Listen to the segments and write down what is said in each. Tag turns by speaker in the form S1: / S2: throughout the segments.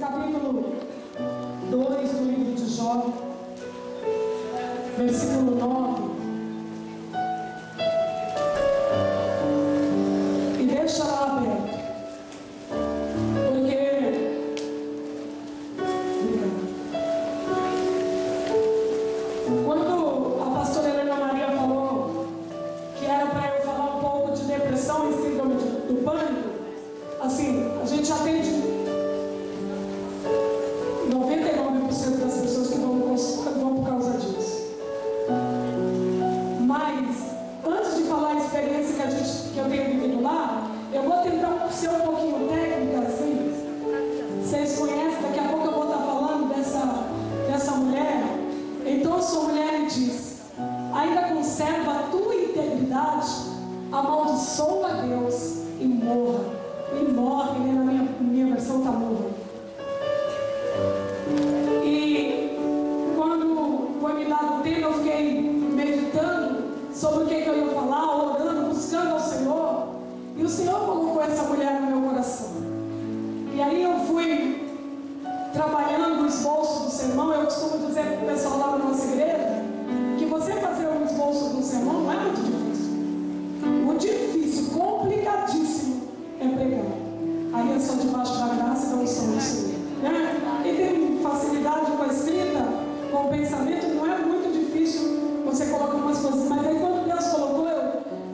S1: capítulo 2 do livro de Jó, versículo 9. E deixa lá aberto. Quando a pastora Helena Maria falou que era para eu falar um pouco de depressão e síndrome do pânico, assim, a gente atende 99% das pessoas que vão por causa disso. Mas, antes de falar a experiência que eu tenho vivido lá, eu vou tentar ser um pouquinho técnica, assim. Vocês conhecem, daqui a pouco eu vou estar falando dessa mulher. Então sua mulher lhe diz: ainda conserva a tua integridade, amaldiçoa a Deus e morra. E morre, né? Na minha versão está morra. E quando foi me dado o tempo, eu fiquei meditando sobre o que eu ia falar, orando, buscando ao Senhor. E o Senhor colocou essa mulher no meu coração. E aí eu fui trabalhando o esboço do sermão. Eu costumo dizer para o pessoal lá na nossa igreja que você fazer um esboço do sermão não é muito difícil. O difícil, complicadíssimo, é pregar. Aí eu sou debaixo da graça e da unção do Senhor, né? E tem facilidade com a escrita, com o pensamento, não é muito difícil. Você coloca umas coisas, mas aí quando Deus colocou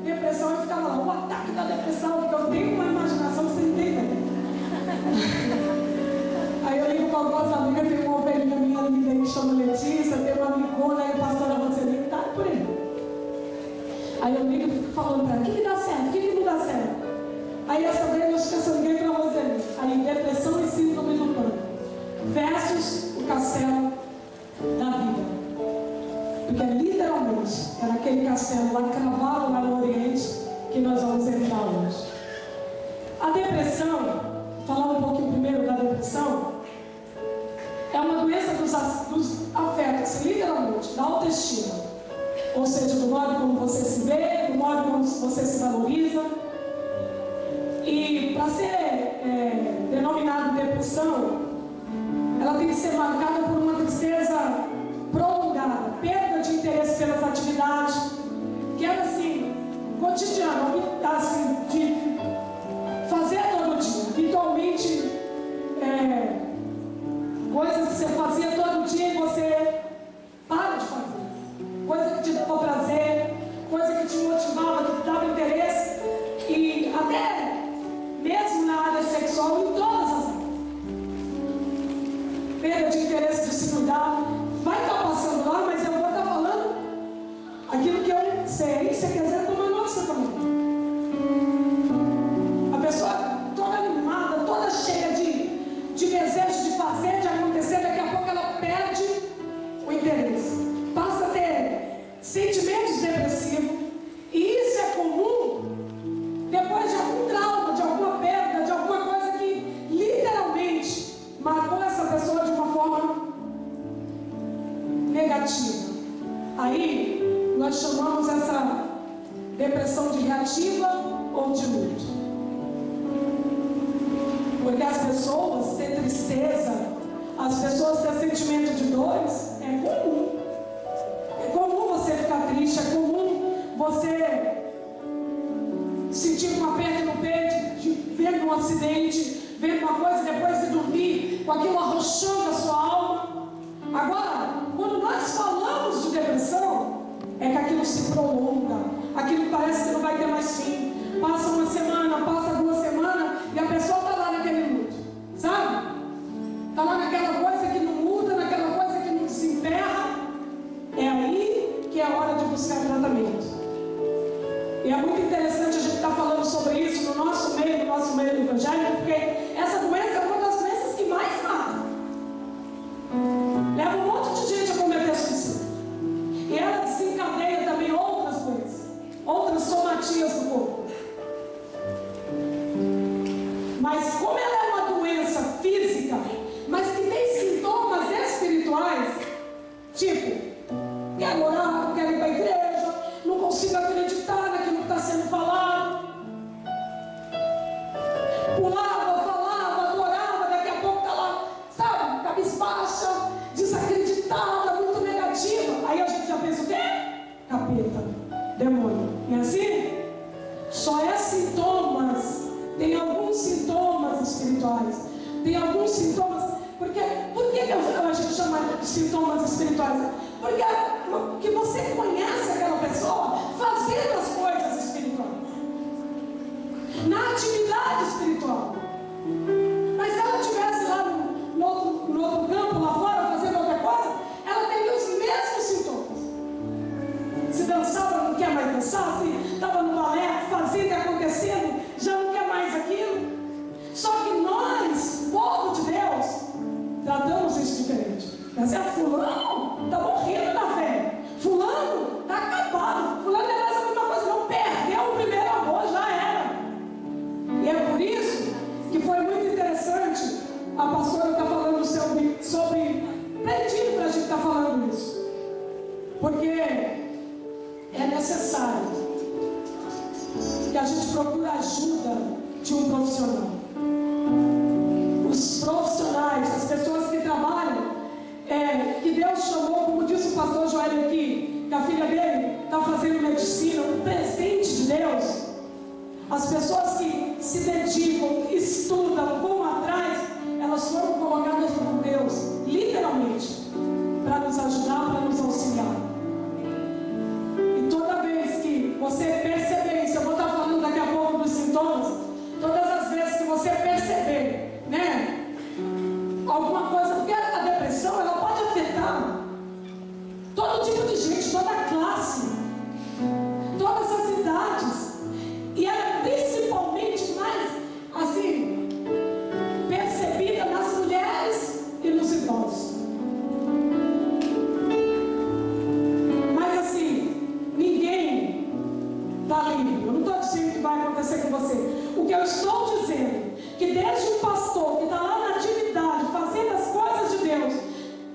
S1: depressão, eu ficava lá, o ataque da depressão, porque eu tenho uma imaginação que você não tem ideia. Aí eu ligo para algumas amigas, tem uma ovelhinha minha linda que chama Letícia, tem uma amigona, aí a pastora Roselina está por aí. Aí eu ligo e fico falando para ela: o que dá certo, o que não dá certo? Aí essa vez eu acho que eu liguei para a Roselina. Aí depressão e síndrome do pânico versus o castelo da vida. Porque literalmente era aquele castelo lá cravado lá no Oriente que nós vamos entrar hoje. A depressão, falar um pouquinho primeiro da depressão, é uma doença dos afetos, literalmente, da autoestima. Ou seja, do modo como você se vê, do modo como você se valoriza. E para ser denominada depressão, ela tem que ser marcada por uma tristeza prolongada, perda de interesse pelas atividades, que era assim, cotidiano, assim, de fazer todo dia, habitualmente, coisas que você fazia todo dia e você para de fazer, coisa que te dava prazer, coisa que te motivava, que te dava interesse, e até mesmo na área sexual, em todas as áreas. Perda de interesse de se cuidar, vai estar passando lá, mas eu vou estar falando aquilo que eu sei. Se quiser tomar nossa também. A pessoa toda animada, toda cheia de desejo de fazer, de acontecer, daqui a pouco ela perde o interesse, passa a ter sentimentos depressivos. E isso é comum depois de algum trauma, de alguma perda, de alguma coisa que literalmente marcou essa pessoa de uma forma negativa. Aí nós chamamos essa depressão de reativa ou de luto. Porque as pessoas têm tristeza, as pessoas têm sentimento de dores, é comum. É comum você ficar triste, é comum você sentir uma perda no peito, de ver um acidente, ver uma coisa, depois de dormir, com aquilo arrochando a sua alma. Agora, quando nós falamos de depressão, é que aquilo se prolonga, aquilo parece que não vai ter mais fim. Passa uma semana, passa 2 semanas, e a pessoa está lá naquele luto, sabe? Está lá naquela coisa que não muda, naquela coisa que não se emperra. É aí que é a hora de buscar tratamento. E é muito interessante a gente estar falando sobre isso no nosso meio evangélico, porque essa doença é uma das doenças que mais mata. Leva um monte de gente a cometer suicídio. E ela desencadeia também outras coisas, outras somatias do corpo. Mas como ela é uma doença física, mas que tem sintomas espirituais, tipo, quero orar, quero ir para a igreja, não consigo acreditar naquilo que está sendo falado. Pulava, falava, adorava, daqui a pouco está lá classe, estava no balé, fazendo e acontecendo, já não quer mais aquilo. Só que nós, povo de Deus, tratamos isso diferente. Mas fulano está morrendo na fé, fulano está acabado, fulano é mais a mesma coisa, não perdeu o primeiro amor, já era. E é por isso que foi muito interessante a pastora estar falando sobre pedindo para a gente estar falando isso, porque é necessário que a gente procure a ajuda de um profissional. Os profissionais, as pessoas que trabalham, que Deus chamou, como disse o pastor Joel aqui, que a filha dele está fazendo medicina, um presente de Deus. As pessoas que se dedicam, estudam, vão atrás, elas foram colocadas por Deus, literalmente, para nos ajudar, para nos auxiliar. E toda vez que você perceber isso, eu vou estar falando daqui a pouco dos sintomas, todas as vezes que você perceber, né, alguma coisa, porque a depressão, ela pode afetar todo tipo de gente, toda classe, todas as idades, e ela é principalmente mais, assim, percebida nas mulheres e nos idosos. Mas assim, ninguém está livre. Eu não estou dizendo que vai acontecer com você. O que eu estou dizendo, que desde um pastor que está lá na atividade, fazendo as coisas de Deus,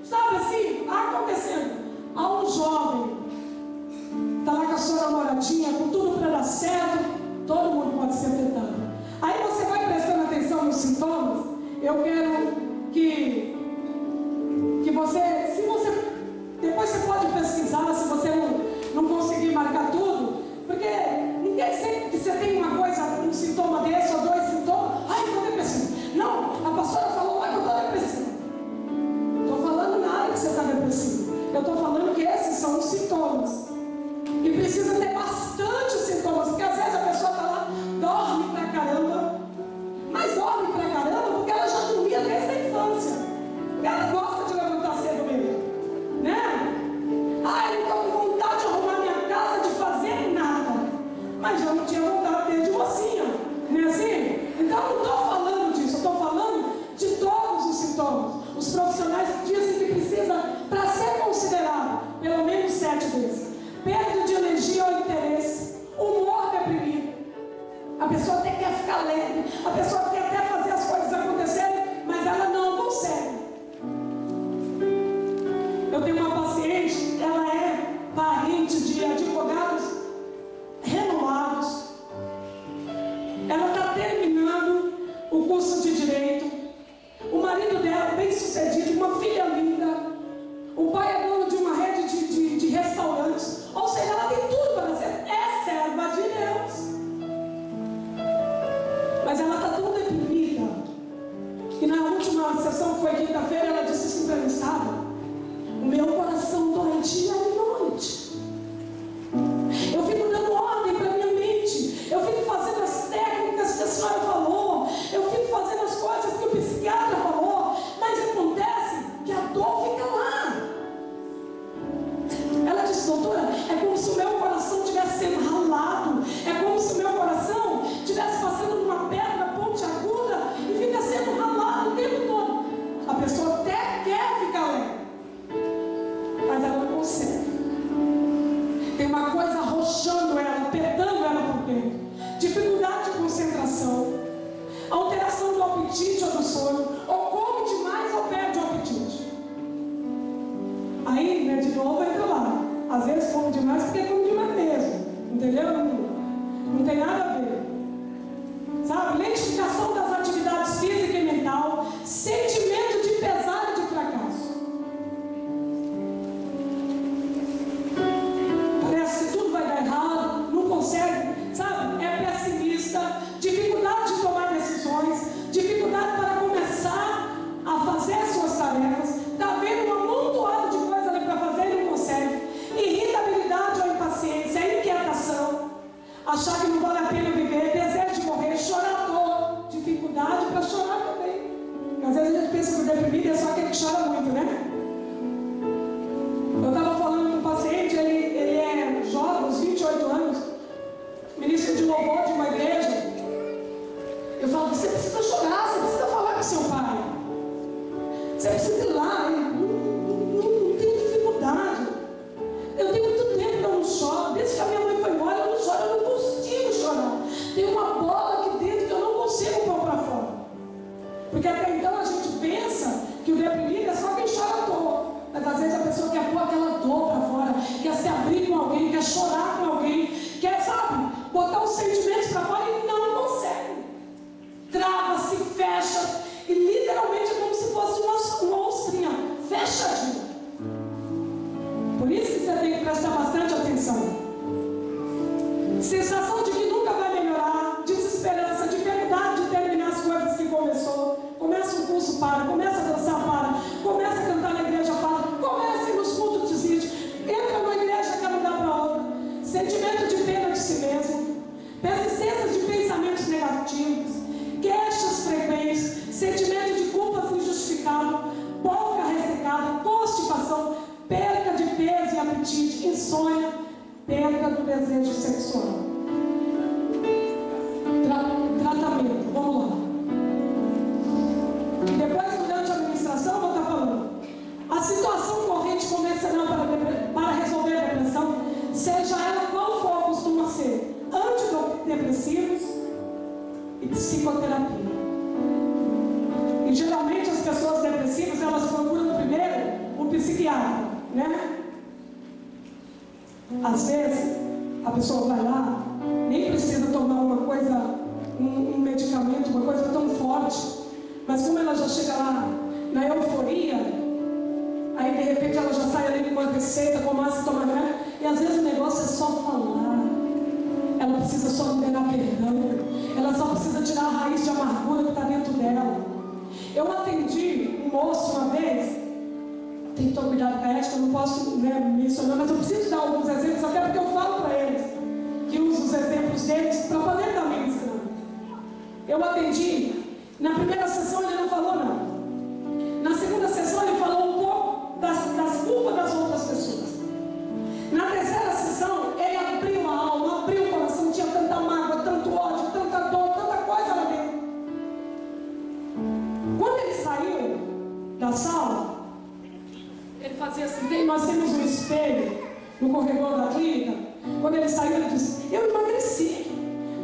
S1: sabe assim, acontecendo, há um jovem, está lá com a sua namoradinha, com tudo para dar certo, todo mundo pode ser afetado. Aí você vai prestando atenção nos sintomas. Eu quero que você, se você, depois você pode pesquisar, se você não conseguir marcar tudo, porque não quer dizer que você tem uma coisa, um sintoma desse ou dois sintomas, ai, estou depressivo. Não, a pastora falou lá que eu estou depressivo. Estou falando nada que você está depressivo. Eu estou falando que esses são os sintomas. E precisa ter bastante sintomas, porque às vezes a pessoa está lá, dorme pra caramba, mas dorme pra caramba porque ela já dormia desde a infância. Ela gosta de levantar cedo mesmo, né? Ah, eu estou com vontade de arrumar minha casa, de fazer nada, mas já não tinha vontade desde mocinha, não é assim? Então eu não estou falando disso, eu estou falando de todos os sintomas. Os profissionais dizem que precisa, para ser considerado, pelo menos 7 vezes. Perda de energia ou interesse, humor deprimido. A pessoa até quer ficar leve, a pessoa quer até fazer as coisas acontecerem, mas ela não consegue. Eu tenho uma paciente, ela é parente de advogados renomados. Ela está terminando o curso de direito. O marido dela, bem sucedido, uma filha linda. O pai é dono de uma rede de restaurantes. Ou seja, ela tem tudo para ser. É serva de Deus. Mas ela está tão deprimida. E na última sessão, que foi quinta-feira, ela disse assim para mim, sabe? O meu coração dói dia e noite. Eu fico dando ordem para minha mente. Eu fico fazendo as técnicas que a senhora falou. Eu fico fazendo as coisas que o psiquiatra falou. Mas acontece que a dor fica lá. Ela disse, doutora, é como se o meu coração estivesse sendo ralado. É como se o meu coração estivesse passando numa pedra pontiaguda e fica sendo ralado o tempo todo. A pessoa até quer ficar leve, mas ela não consegue. Tem uma coisa arrochando ela, apertando ela por dentro. Dificuldade de concentração, alteração do apetite ou do sono, ou come demais ou perde o apetite. Aí, né, de novo entra lá. Às vezes come demais porque come demais mesmo. Entendeu? Não tem nada a ver. Sabe? Lentificação das atividades física e mental, sentimento de pesar e de fracasso. Parece que tudo vai dar errado, não consegue, sabe? É pessimista, dificuldade de tomar decisões, dificuldade para começar a fazer as suas tarefas. Está vendo um amontoado de coisas ali para fazer e não consegue. Irritabilidade ou impaciência, inquietação, achar que não vale a pena viver, desejo de morrer, chorador, dificuldade para chorar também. Às vezes a gente pensa que o deprimido é só aquele que chora muito, né? Eu estava falando com um paciente, ele é jovem, uns 28 anos, louvor de uma igreja, eu falo, você precisa chorar, você precisa falar com seu pai. Você precisa ir lá, não tenho dificuldade. Eu tenho muito tempo que eu não choro. Desde que a minha mãe foi embora, eu não choro, eu não consigo chorar. Tem uma bola aqui dentro que eu não consigo pôr para fora. Porque até então a gente pensa que o deprimido é só quem chora à toa. Mas às vezes a pessoa quer pôr aquela dor para fora, quer se abrir com alguém, quer chorar com alguém, quer, sabe, botar os sentimentos para fora e não consegue. Trava, se fecha, e literalmente é como se fosse uma ostrinha fechadinha. Por isso que você tem que prestar bastante atenção. Sensação de que nunca vai melhorar, desesperança, dificuldade de terminar as coisas que começou. Começa um curso, para, começa a dançar, para, começa a cantar na igreja, para, começa a ir nos cultos, desiste, entra numa igreja, quer mudar para outra. Sentimento de pena de si mesmo, persistência de pensamentos negativos, queixas frequentes, sentimento de culpa injustificável, boca ressecada, constipação, perda de peso e apetite, insônia, perda do desejo sexual. Tratamento, vamos lá. E depois, durante a administração, eu vou estar falando. A situação corrente convencional para resolver a depressão, seja ela qual for, costuma ser antidepressivos e psicoterapia. E geralmente as pessoas depressivas, elas procuram primeiro um psiquiatra, né? Às vezes a pessoa vai lá, nem precisa tomar uma coisa, um medicamento, uma coisa tão forte, mas como ela já chega lá na euforia, aí de repente ela já sai ali com uma receita, começa a tomar, né? E às vezes o negócio é só falar. Ela precisa só liberar perdão, ela só precisa tirar a raiz de amargura que está dentro dela. Eu atendi um moço uma vez, tem que tomar cuidado com a ética, eu não posso, né, mencionar, mas eu preciso dar alguns exemplos, até porque eu falo para eles, que uso os exemplos deles para poder estar ministrando. Eu atendi, na primeira sessão ele não falou nada, na segunda sessão ele falou um pouco das culpas das outras pessoas, na terceira sessão ele abriu a alma, abriu o coração, tinha tanta mágoa, tanto ódio, tanta dor, tanta coisa lá dentro. Quando ele saiu da sala, ele fazia assim, nós temos um espelho no corredor da clínica. Quando ele saiu, ele disse, eu emagreci.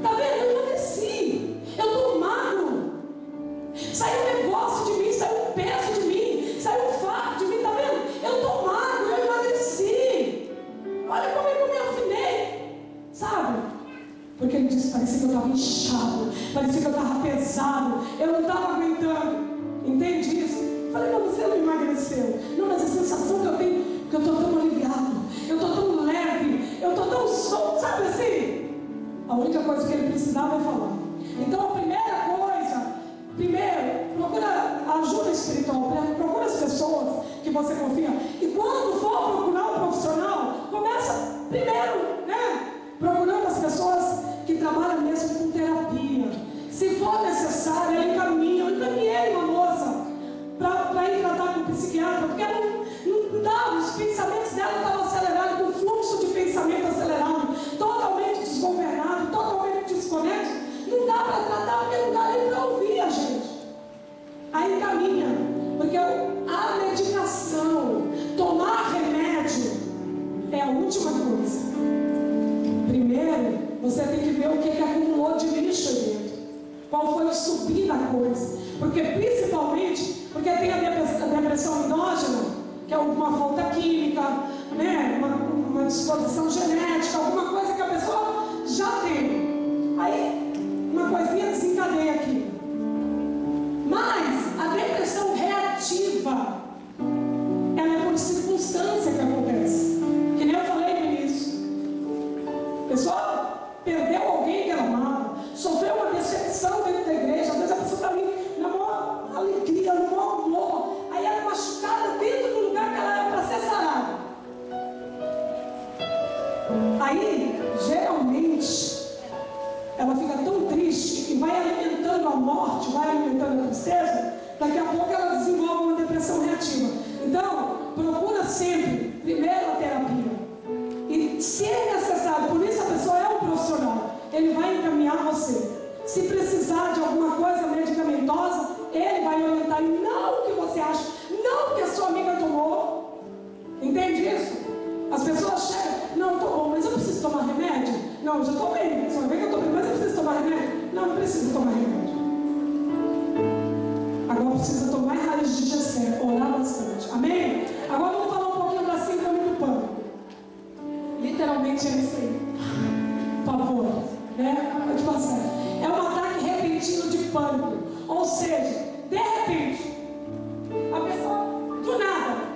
S1: Tá vendo? Eu emagreci. Eu estou magro. Saiu um negócio de mim, saiu um peso de mim, saiu um fardo de mim, tá vendo? Eu estou magro, eu emagreci. Olha como é que eu me afinei. Sabe? Porque ele disse, parecia que eu estava inchado, parecia que eu estava pesado, eu não estava aguentando. Entende isso? Falei, não, você não emagreceu. Não, mas a sensação que eu tenho, que eu estou tão aliviado, eu estou tão leve, eu estou tão solto, sabe assim? A única coisa que ele precisava é falar. Então a primeira coisa, primeiro, procura ajuda espiritual, procura as pessoas que você confia. E quando for procurar um profissional, começa primeiro, né? Procurando as pessoas que trabalham mesmo com terapia. Se for necessário, ele encaminha. Eu encaminhei uma moça para ir tratar com o psiquiatra, porque não dava, os pensamentos dela estavam acelerados, com o fluxo de pensamento acelerado, totalmente desgovernado, totalmente desconexo. Não dá para tratar, porque não dá nem para ouvir a gente. Aí encaminha, porque a medicação, tomar remédio, é a última coisa. Primeiro, você tem que ver o que acumulou de lixo dentro. Qual foi o subir da coisa. Porque principalmente, porque tem a depressão endógena, que é alguma falta química, né? uma disposição genética, alguma coisa que a pessoa já tem. Aí, uma coisinha desencadeia aqui. Mas a depressão reativa, ela é por circunstância que acontece. Que nem eu falei no início. A pessoa perdeu alguém que ela amava, sofreu uma decepção dentro da igreja, às vezes a pessoa está ali na maior alegria, no maior amor, aí ela é machucada dentro do lugar que ela era para ser sarada. Aí, geralmente, ela fica tão triste e vai alimentando a morte, vai alimentando a tristeza, daqui a pouco ela desenvolve uma depressão reativa. Então, procura sempre, primeiro a terapia. E se é necessário, por isso a pessoa é um profissional, ele vai experimentar, e não o que você acha, não o que a sua amiga tomou. Entende isso? As pessoas chegam, não, tô bom, mas eu preciso tomar remédio? Não, já tô bem, só vê que eu tô bem, mas eu preciso tomar remédio? Não, não preciso tomar remédio. Agora precisa tomar raiz de Jessé, orar bastante, amém? Agora vamos falar um pouquinho da síndrome do pânico. Literalmente é isso aí, pavor, né? Tipo assim, é um ataque repentino de pânico, ou seja, de repente, a pessoa, do nada,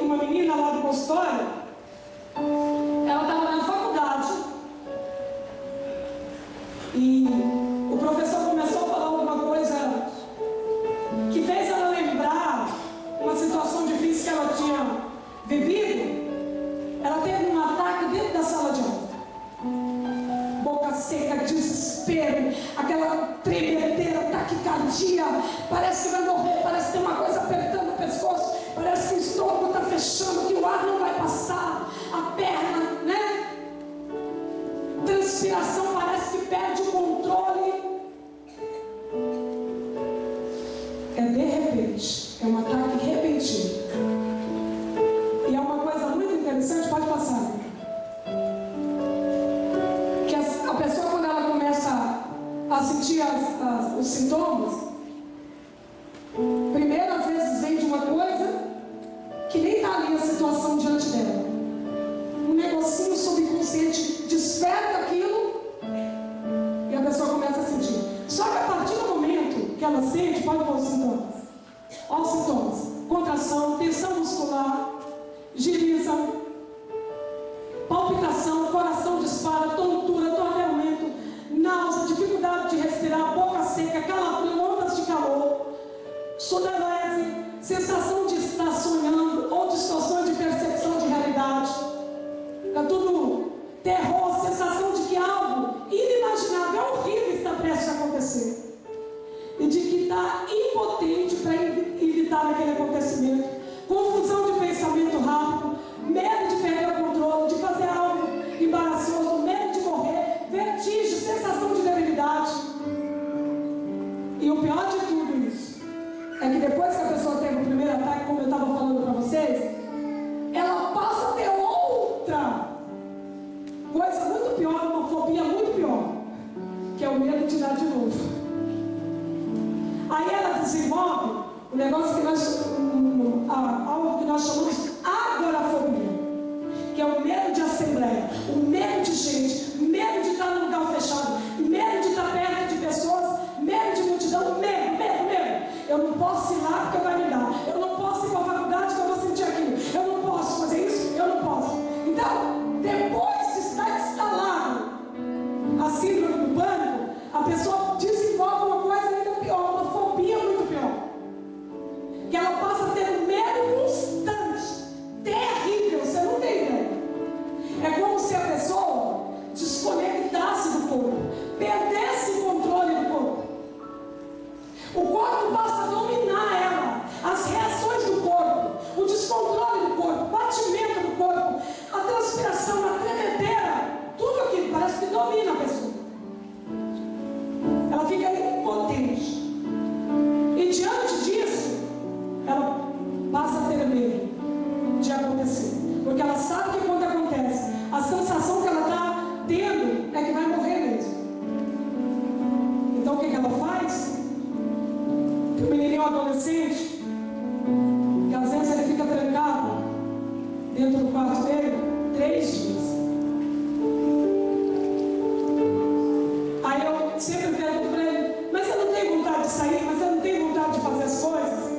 S1: uma menina lá do consultório, ela estava na faculdade e o professor começou a falar alguma coisa que fez ela lembrar uma situação difícil que ela tinha vivido. Ela teve um ataque dentro da sala de aula, boca seca, desespero, aquela tremedeira, taquicardia, parece que vai morrer, parece que tem uma coisa apertando o pescoço, parece que o estômago está fechando, que o ar não vai passar, a perna, né? Transpiração, parece que perde o controle. É de repente, é um ataque repentino. E é uma coisa muito interessante, pode passar, que a pessoa, quando ela começa a sentir os sintomas, primeiro às vezes vem de uma coisa que nem está ali a situação diante dela, um negocinho subconsciente desperta aquilo e a pessoa começa a sentir. Só que a partir do momento que ela sente, pode pôr os sintomas. Olha os sintomas: contração, tensão muscular, giriza, palpitação, coração dispara, tontura, torneamento, náusea, dificuldade de respirar, boca seca, calafrio, ondas de calor, sudorese, sensação de estar sonhando ou distorções de percepção de realidade. Está tudo terror, sensação de que algo inimaginável, horrível está prestes a acontecer. E de que está impotente para evitar aquele acontecimento. Confusão de pensamento rápido, medo de perder o controle, de fazer algo embaraçoso, medo de morrer, vertigem, sensação de debilidade. E o pior de tudo isso é que depois que a pessoa teve o primeiro ataque, como eu estava falando para vocês, ela passa a ter outra coisa muito pior, uma fobia muito pior, que é o medo de dar de novo. Aí ela desenvolve um negócio que algo que nós chamamos de agorafobia, que é o medo de assembleia, o medo de gente, medo de estar num lugar fechado, medo de estar perto de pessoas, medo de multidão, medo. Eu não posso ir lá porque vai me dar, eu não posso ir para a faculdade porque eu vou sentir aquilo, eu não posso fazer isso, eu não posso. Então, depois de estar instalado a síndrome do pânico, a pessoa desenvolve uma coisa ainda pior, uma fobia muito pior, que ela passa a ter um medo constante, terrível, você não tem ideia. É como se a pessoa desconectasse do corpo, perdesse o controle do corpo. O corpo passa a dominar ela, as reações do corpo, o descontrole do corpo, o batimento do corpo, a transpiração, a tremedeira, tudo aquilo parece que domina a pessoa. Ela fica impotente. E diante disso, ela passa a ter medo de acontecer. Porque ela sabe que quando acontece, a sensação que ela está tendo é que vai morrer mesmo. Então o que ela faz? O menininho adolescente, que às vezes ele fica trancado dentro do quarto dele 3 dias. Aí eu sempre pergunto para ele: mas você não tem vontade de sair? Mas você não tem vontade de fazer as coisas?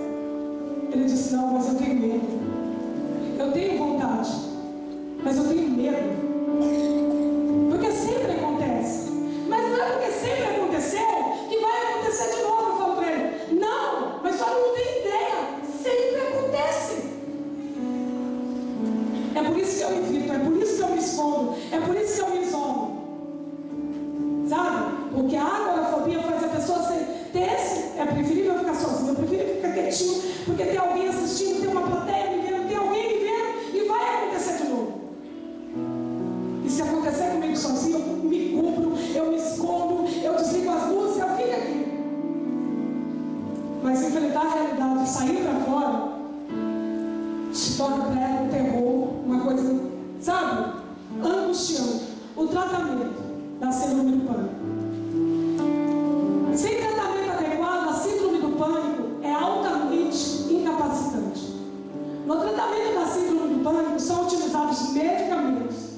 S1: Ele disse: não, mas eu tenho medo. Eu tenho vontade, mas eu tenho medo. Porque sempre acontece. Mas não é porque sempre aconteceu que vai acontecer de novo. Eu falo para ele: não, mas só não tem ideia. Sempre acontece. É por isso que eu evito, é por isso que eu me escondo, é por isso que eu me isolo. Sabe? Porque a agorafobia faz a pessoa ter esse. É preferível ficar sozinho, eu prefiro ficar quietinho, porque tem alguém assistindo, tem uma plateia me vendo, tem alguém me vendo, e vai acontecer de novo. E se acontecer comigo sozinho, eu me cubro, eu me escondo, eu desligo as luzes, eu fico aqui. enfrentar a realidade e sair para fora, se torna para ela um terror, uma coisa, sabe, angustiante. O tratamento da síndrome do pânico. Sem tratamento adequado, a síndrome do pânico é altamente incapacitante. No tratamento da síndrome do pânico são utilizados medicamentos.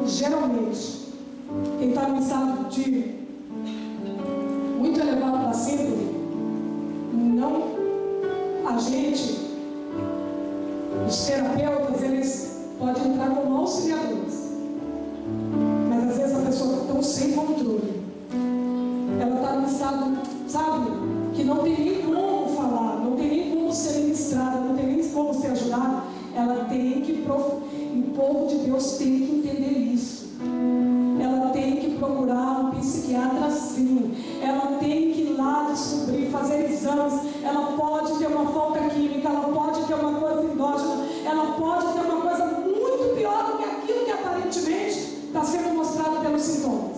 S1: Geralmente, quem está no estado de muito elevado da síndrome, não, a gente, os terapeutas, eles podem entrar como auxiliadores, mas às vezes a pessoa está tão sem controle, ela está no estado, sabe, que não tem nem como falar, não tem nem como ser ministrada, não tem nem como ser ajudada. Ela tem que, o povo de Deus tem que entender isso. Ela tem que procurar um psiquiatra sim. Ela tem que ir lá descobrir, fazer exames. Ela pode ter uma falta química, ela pode ter uma coisa endógena, ela pode ter uma coisa muito pior do que aquilo que aparentemente está sendo mostrado pelos sintomas.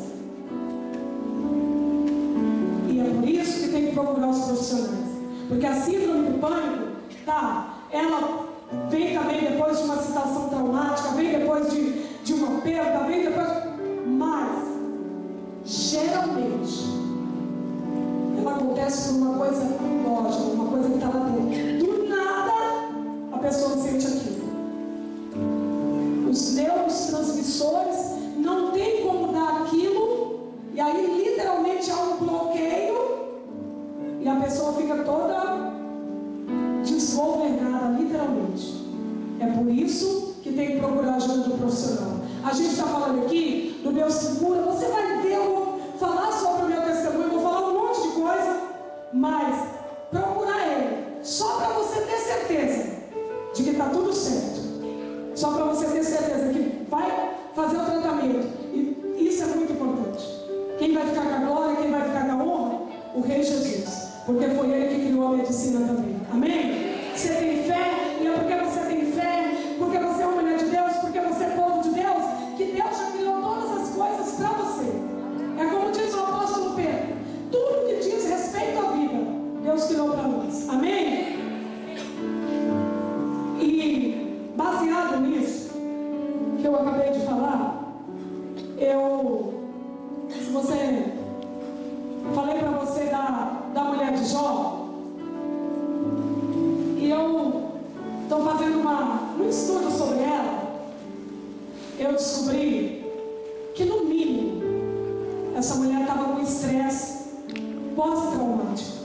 S1: E é por isso que tem que procurar os profissionais. Porque a síndrome do pânico, ela vem também depois de uma situação traumática, vem depois de uma perda, vem depois. Mas, geralmente, ela acontece por uma coisa endógena, uma coisa que está lá dentro. Do nada, a pessoa sente aquilo. Os neurotransmissores não tem como dar aquilo, e aí literalmente há um bloqueio, e a pessoa fica toda desgovernada, literalmente. É por isso que tem que procurar ajuda do profissional. A gente está falando aqui do meu seguro, você vai ver, eu vou falar sobre o meu testemunho, vou falar um monte de coisa, mas procurar ele, só para você ter certeza de que está tudo certo, só para você ter certeza que vai fazer o tratamento, e isso é muito importante. Quem vai ficar com a glória, quem vai ficar com a honra? O Rei Jesus, porque foi ele que criou a medicina também. Amém? Você tem fé, e é porque você tem fé, porque você é uma mulher de Deus, porque você é povo de Deus, que Deus já criou todas as coisas para você. É como diz o apóstolo Pedro, tudo que diz respeito à vida, Deus criou para nós. Amém? E baseado nisso que eu acabei de falar, se você, falei para você da mulher de Jó, e eu estou fazendo um estudo sobre ela. Eu descobri que no mínimo essa mulher estava com estresse pós-traumático,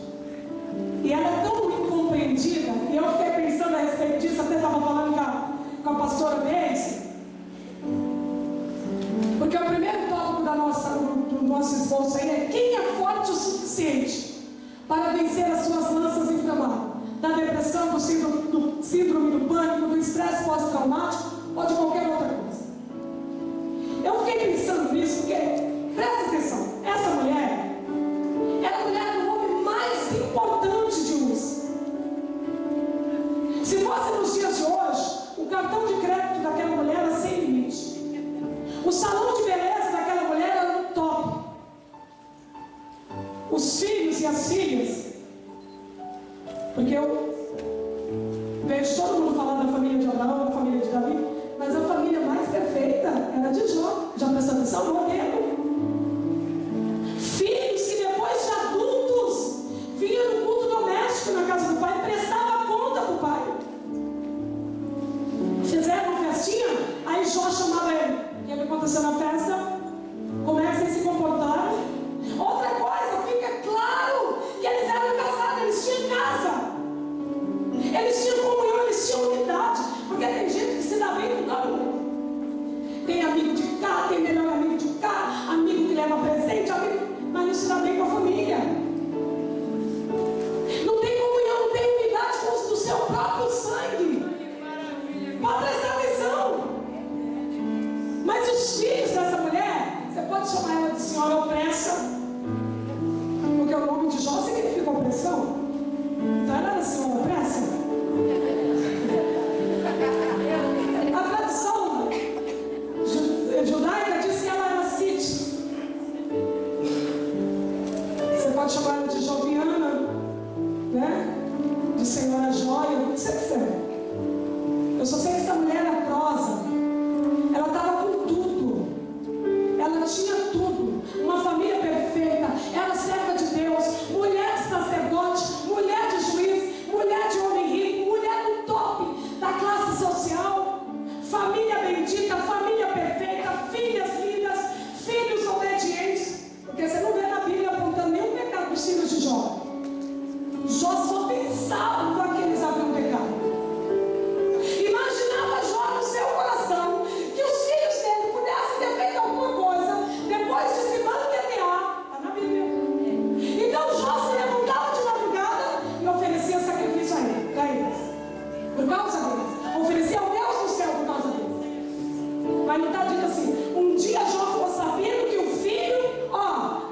S1: e ela é tão incompreendida, e eu fiquei pensando a respeito disso, até estava falando com a pastora Beice, porque o primeiro tópico do nosso esboço aí é: quem é forte o suficiente para vencer as suas lanças inflamadas? Da depressão, do síndrome do pânico, do estresse pós-traumático ou de qualquer outra coisa. Eu fiquei pensando nisso porque, presta atenção, essa mulher era a mulher do homem mais importante de Uz. Se fosse nos dias de hoje, o cartão de crédito daquela mulher era sem limite. O salão de beleza daquela mulher era no top. Os filhos e as filhas, porque eu vejo todo mundo falar da família de Abraão, da família de Davi, mas a família mais perfeita era de Jó. Já prestou atenção? Modelo. Filhos que depois de adultos vinham no culto doméstico na casa do pai, prestavam conta para o pai. Fizeram uma festinha, aí Jó chamava ele. O que aconteceu na festa? Como é que vocês se comportaram? Outra coisa, fica claro que eles eram casados, eles tinham casa. Eles tinham comunhão, eles tinham unidade. Porque tem gente que se dá bem com todo mundo. Tem amigo de cá, tem melhor amigo de cá, amigo que leva presente, mas não se dá bem com a família. Não tem comunhão, não tem unidade com os do seu próprio sangue. Pode prestar atenção. Mas os filhos dessa mulher, você pode chamar ela de senhora opressa, porque o nome de Jó significa opressão. Então ela era senhora opressa. A tradição judaica diz que ela era Cite. Você pode chamar ela de Jó bendita, família perfeita, filhas lindas, filhos obedientes. Porque você não vê na Bíblia apontando nenhum pecado dos filhos de Jó. Jó só pensava que eles haviam pecado. Imaginava Jó no seu coração que os filhos dele pudessem ter feito alguma coisa depois de se banquetear. Está na Bíblia. Então Jó se levantava de madrugada e oferecia sacrifício a ele, para eles, por causa deles. Oferecia ao Deus do céu por causa deles. Mas não está dito assim: um dia Jó ficou sabendo que o filho,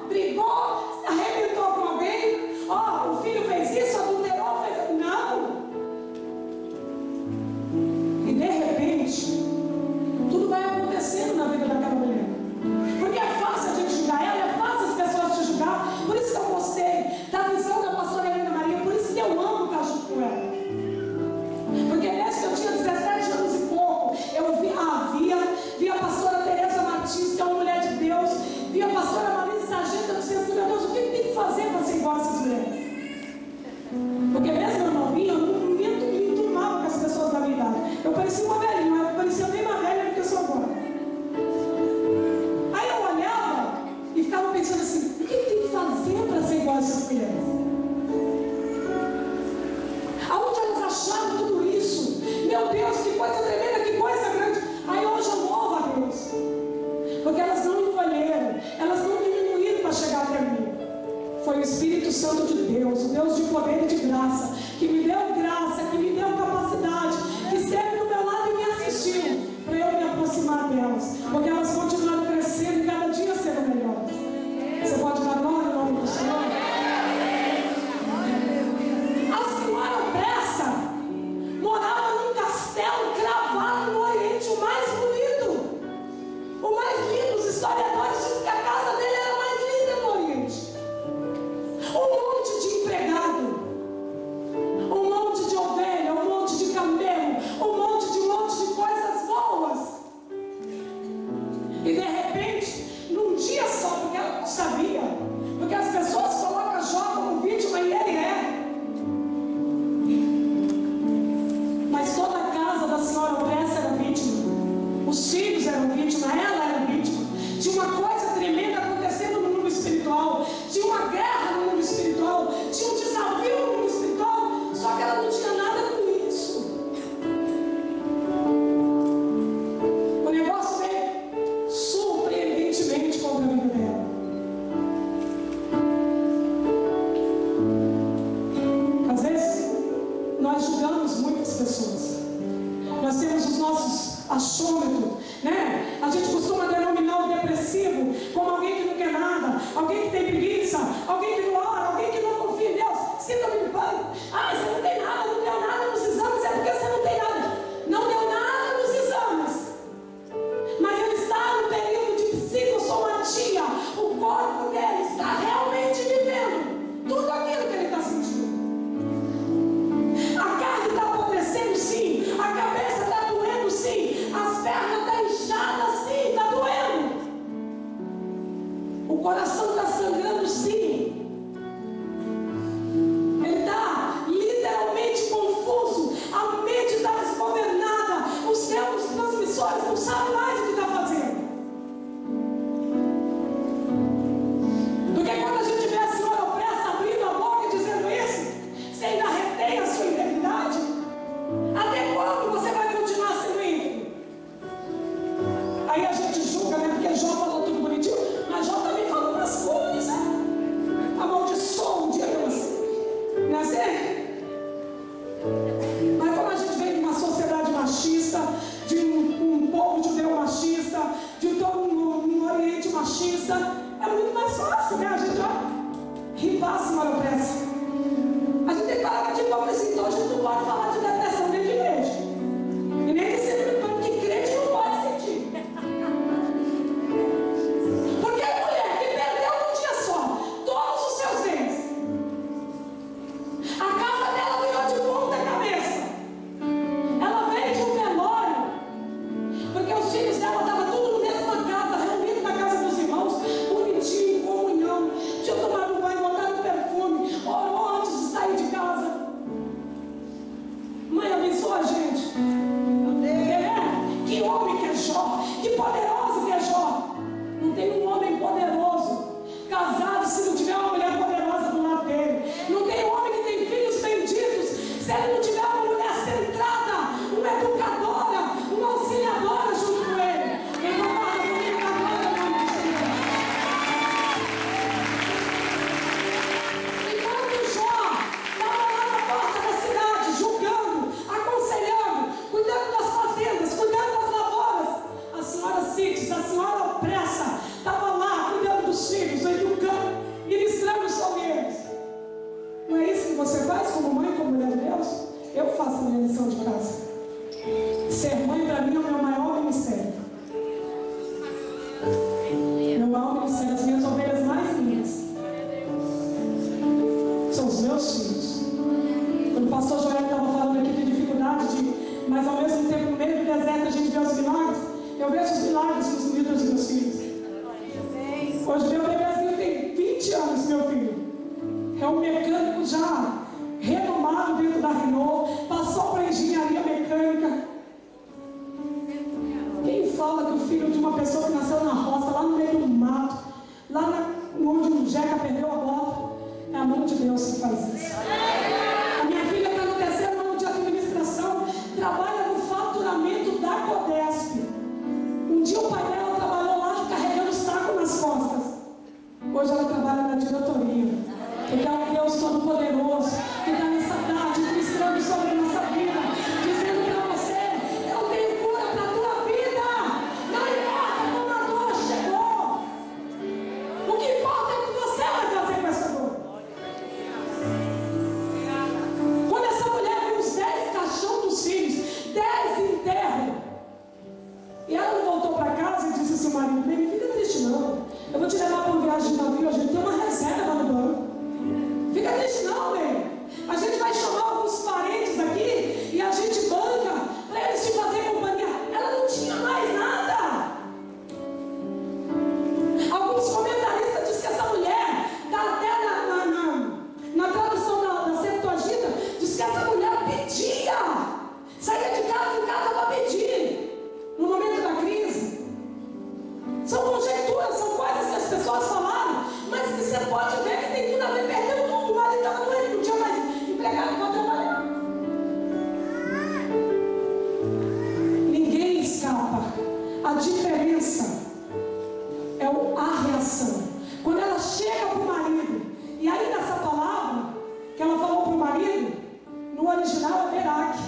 S1: brigou, arrebentou com alguém, o filho fez isso, adulterou, fez. Não. E de repente, tudo vai acontecendo na vida daquela mulher. Porque é fácil a gente julgar ela, é fácil as pessoas te julgar. Por isso que eu gostei da visão da pastora Helena Maria, por isso que eu amo estar junto com ela. Porque desde que eu tinha 17 anos e pouco, eu via a pastora Teresa Martins, que é uma mulher de Deus, via a pastora Marisa Sargento, eu disse assim: meu Deus, o que tem que fazer para ser igual a essas mulheres? Porque mesmo eu novinha, eu não me enturmava com as pessoas da minha idade. Eu parecia uma velhinha, mas eu parecia bem mais velha do que eu sou agora. Aí eu olhava e ficava pensando assim: o que tem que fazer para ser igual a essas mulheres? Aonde elas acharam tudo isso? Meu Deus, que coisa tremenda, que coisa grande. Aí hoje eu louvo a Deus, porque elas não encolheram, elas não diminuíram para chegar até mim. Foi o Espírito Santo de Deus, o Deus de poder e de graça, que me deu graça, que me deu capacidade, que esteve do meu lado e me assistiu, para eu me aproximar delas, porque elas continuaram crescendo e cada dia sendo melhores. Você pode dar glória ao nome do Senhor? A senhora Pressa morava num castelo cravado no Oriente, o mais bonito, o mais lindo. Os historiadores dizem que a casa dele era mais linda no Oriente. Um monte de empregado, um monte de ovelha, um monte de camelo, um monte de coisas boas. E de repente, num dia só, porque ela não sabia, porque as pessoas colocam Jó como vítima e ele é. Mas toda a casa da senhora Pressa era vítima, os filhos eram vítimas, ela era vítima. Tinha uma coisa tremenda acontecendo no mundo espiritual, tinha uma guerra no mundo espiritual, tinha um desafio no mundo espiritual, só que ela não tinha nada com isso. O negócio veio surpreendentemente contra a vida dela. Às vezes nós julgamos muitas pessoas, nós temos os nossos achômetros, né? A gente costuma denominar o depressivo como alguém que não quer nada, alguém que tem preguiça, alguém que não ora, alguém que não confia em Deus. Síndrome de pânico. Você não tem nada, não deu nada nos exames, é porque você não tem nada. Não deu nada nos exames, mas ele está no período de psicossomatia. O corpo dele está realmente vivendo tudo aquilo que ele está sentindo. A carne está apodrecendo, sim. A cabeça está doendo, sim. As pernas estão inchadas, sim. Está doendo. O coração está sangrando, sim. Ele está literalmente confuso. A mente está desgovernada. Os neurotransmissores não sabem mais o que está fazendo. Porque quando a gente vê a senhora Pressa abrindo a boca e dizendo isso, você ainda retém a sua integridade? Até quando você vai continuar sendo íntegro? Aí a gente julga, né? Porque Jó falou tudo bonitinho, mas Jó também falou umas coisas. Amaldiçoa um dia pela não é assim? Mas como a gente vem de uma sociedade machista, de um povo judeu machista, de um Oriente machista, é muito mais fácil, né? A gente rivar a senhora Pressa. A gente tem que parar de hipocrisia, então a gente não pode falar de depressão dentro de igreja. E nem de sentimento que crente não pode sentir. Que poderoso que é Jó. Não tem um homem poderoso casado se não tiver uma mulher poderosa do lado dele. Não tem um homem que tem filhos benditos se ele não tiver uma mulher centrada, uma educadora, uma auxiliadora junto com ele. Então fala comigo agora, em nome do Senhor. Enquanto Jó estava lá na porta da cidade, julgando, aconselhando, cuidando das fazendas, cuidando das lavouras, a senhora Cites, a senhora Opressa, estava lá cuidando dos filhos, educando, ministrando sobre eles. Não é isso que você faz como mãe, como mulher de Deus? Eu faço a minha lição de casa. Ser mãe para mim é o meu maior ministério. Meu maior ministério, as minhas ovelhas mais lindas são os meus filhos. Quando o pastor Joel estava falando aqui de dificuldade, mas ao mesmo tempo no meio do deserto a gente vê os milagres. Eu vejo os milagres nos livros dos meus filhos. Hoje meu bebezinho tem 20 anos, meu filho. É um mecânico já renomado dentro da Renault, passou para engenharia mecânica. Quem fala que o filho de uma pessoa que nasceu na roça, lá no meio do mato, lá onde um jeca perdeu a bota, é a mão de Deus que faz isso. A minha filha está no terceiro ano de administração, trabalha no faturamento da Codesp. Um dia o pai dela trabalhou lá carregando saco nas costas. Hoje ela trabalha na diretoria. Porque é um Deus Todo-Poderoso que está nessa tarde ministrando sobre a nossa vida, dizendo para você: eu tenho cura para a tua vida. Não importa como a dor chegou, o que importa é o que você vai fazer com essa dor. Quando essa mulher viu os 10 caixões dos filhos, 10 enterros, e ela não voltou para casa e disse ao seu marido: bem, não fica triste não, eu vou te levar para uma viagem de navio, a gente tem uma reserva lá no banco. Fica triste não, velho. A gente vai chamar alguns parentes aqui e a gente banca para eles te fazer companhia. Ela não tinha mais nada. Alguns comentaristas dizem que essa mulher, está até na tradução da Septuaginta, diz que essa mulher pedia. Saía de casa em casa para pedir. No momento da crise. São conjecturas, são coisas que as pessoas falaram, mas que você pode ver que tem tudo a ver. Perdeu tudo, o marido estava doente, não tinha mais empregado para trabalhar. Ninguém escapa. A diferença é a reação. Quando ela chega para o marido, e aí nessa palavra que ela falou para o marido, no original é Berak,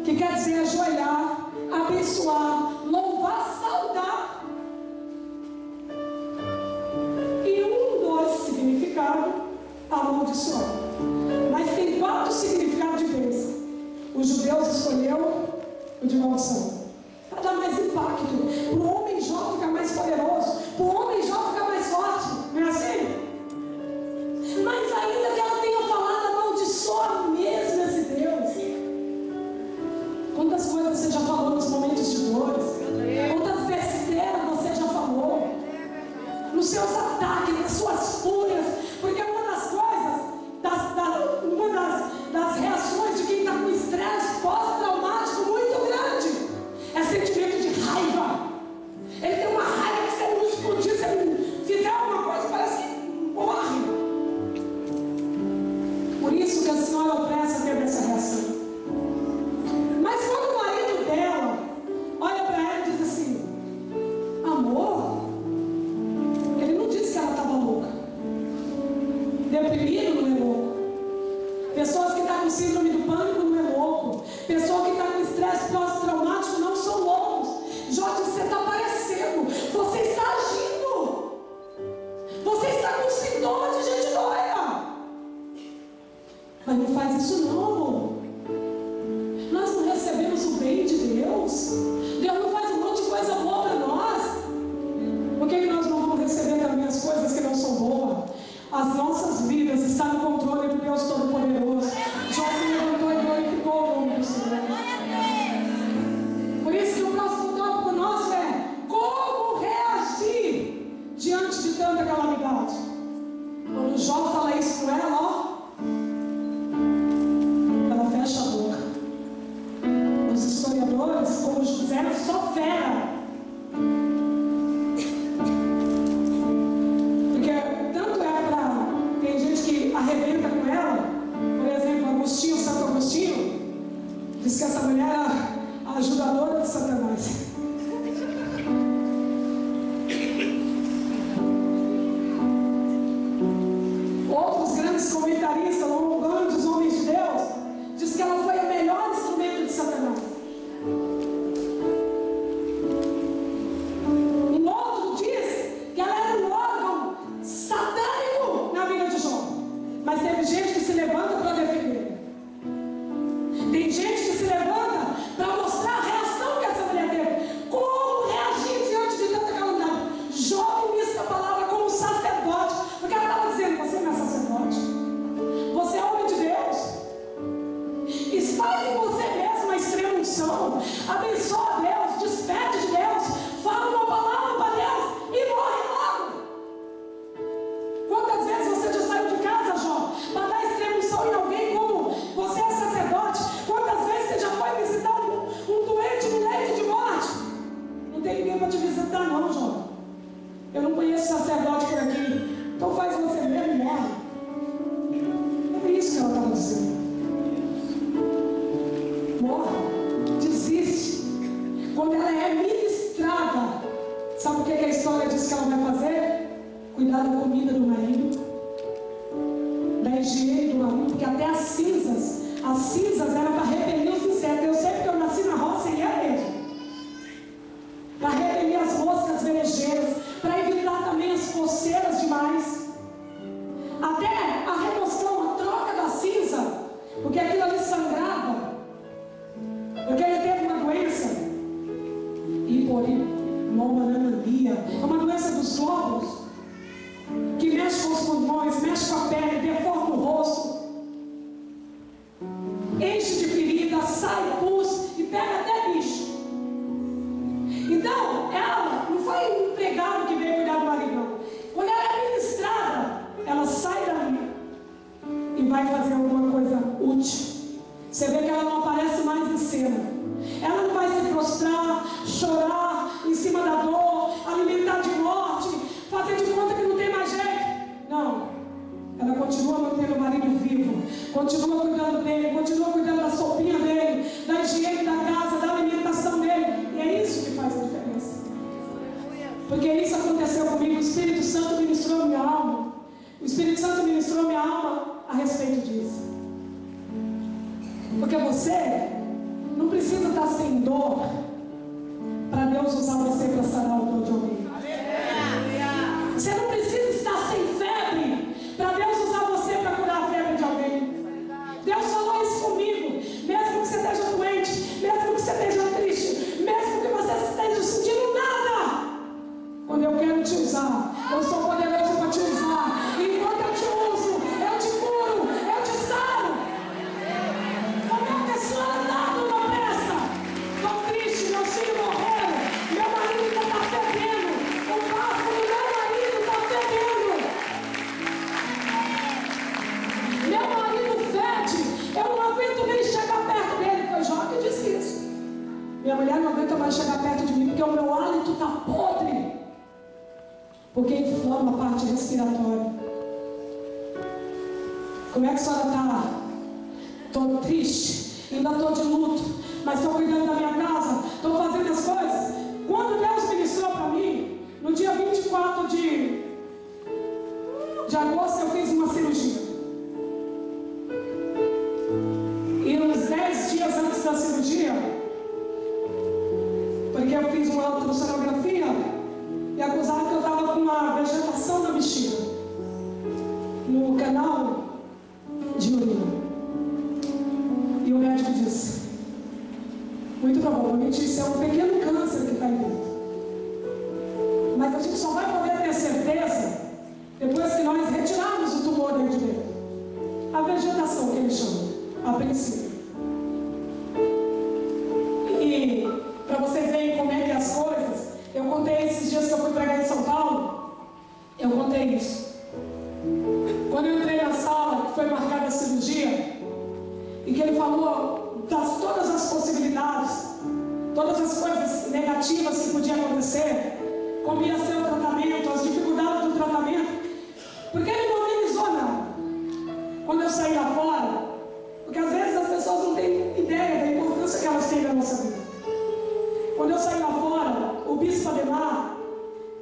S1: que quer dizer ajoelhar, abençoar, louvar, saudar. E dois significados, amaldiçoar. Mas tem 4 significados de bênção. Os judeus escolheu o de maldição. Para dar mais impacto, para o homem Jó ficar mais poderoso, para o homem Jó ficar mais forte. Não é assim? Mas ainda que ela tenha falado, amaldiçoa mesmo esse Deus. Quantas coisas você já falou nos momentos de dores? Quantas besteiras você já falou? Nos seus ataques, nas suas fúrias. Porque uma das coisas, uma das reações de quem está com estresse pós-traumático muito grande, é sentimento de raiva. Ele tem uma raiva que se ele não explodir, se ele não fizer alguma coisa, parece que morre. Por isso que a senhora Opressa teve essa reação. Mas quando o marido dela olha para ela e diz assim: amor, ele não disse que ela estava louca. Deprimido não é louco. Pessoas que estão com síndrome do pânico não é louco. Pessoas que estão com estresse pós-traumático não são loucos. Jó disse: você está parecendo, você está agindo, você está com sintoma de gente doida. Mas não faz isso não, amor. Nós não recebemos o bem de Deus. Deus não faz um monte de coisa boa para nós. Por que nós não vamos receber também as coisas que não são boas? As nossas vidas estão no controle do Deus Todo-Poderoso. Jó se levantou e glorificou o nome do Senhor. Por isso que o próximo tópico nosso é como reagir diante de tanta calamidade. Quando Jó fala isso com ela, ó, ela Não tem ninguém para te visitar não, jovem. Eu não conheço sacerdote por aqui. Então faz você mesmo e morre. É isso que ela estava dizendo. Morre. Desiste. Quando ela é ministrada, sabe o que a história diz que ela vai fazer? Cuidar da comida do marido, da higiene do marido, porque até as cinzas eram para repelir os insetos. Eu sei porque eu nasci na roça e é mesmo. Para repelir as moscas velejeiras, para evitar também as coceiras demais. Até a remoção, a troca da cinza, porque aquilo ali sangrava, porque ele teve uma doença, hiporimomania, é uma doença dos glóbulos, que mexe com os pulmões, mexe com a pele, deforma o rosto, enche de ferida, sai pus e pega até bicho. Então, ela não foi um empregado que veio cuidar do marido, não. Quando ela é ministrada, ela sai dali e vai fazer alguma coisa útil. Você vê que ela não aparece mais em cena. Ela não vai se prostrar, chorar em cima da dor, alimentar de morte, fazer de conta que não tem mais jeito. Não. Ela continua mantendo o marido vivo, continua cuidando dele, continua cuidando da sopinha dele, da higiene da casa, da alimentação dele. E é isso que faz a diferença. Porque isso aconteceu comigo. O Espírito Santo ministrou minha alma. O Espírito Santo ministrou minha alma a respeito disso. Porque você não precisa estar sem dor para Deus usar você para sarar o dor de alguém. Você não precisa estar sem febre para Deus usar você para curar a febre de alguém. Deus falou isso comigo. Mesmo que você esteja doente, mesmo que você esteja triste, mesmo que você esteja sentindo nada, quando eu quero te usar, eu sou poderoso para te usar. E enquanto eu te uso, eu te curo, eu te saro. Como é que a senhora está numa pressa? Estou triste, meus filhos morreram, meu marido está fedendo, o bafo do meu marido está fedendo. Meu marido fede, eu não aguento nem chegar perto dele. Foi Jó que disse isso. Minha mulher não aguenta mais chegar perto de mim, porque o meu hálito está podre. Porque inflama a parte respiratória. Como é que a senhora está? Estou triste, ainda estou de luto, mas estou cuidando da minha casa, estou fazendo as coisas. Quando Deus ministrou para mim, no dia 24 de agosto, eu fiz uma cirurgia. E uns 10 dias antes da cirurgia, porque eu fiz uma ultrassonografia e acusaram que eu estava com uma vegetação na bexiga, no canal de urina. E o médico disse: muito provavelmente isso é um pequeno câncer que está aí dentro. Mas a gente só vai poder ter certeza depois que nós retirarmos o tumor dentro de dentro. A vegetação que ele chama, a princípio. E para vocês verem como é que é as coisas, eu contei esses dias que eu fui pregar em São Paulo, eu contei isso. Quando eu entrei na sala, que foi marcada a cirurgia, e que ele falou das todas as possibilidades, todas as coisas negativas que podiam acontecer, como ia ser o tratamento, as dificuldades do tratamento, porque ele não amenizou nada. Quando eu saí lá fora, porque às vezes as pessoas não têm ideia da importância que elas têm na nossa vida. Quando eu saí lá fora, o bispo Ademar,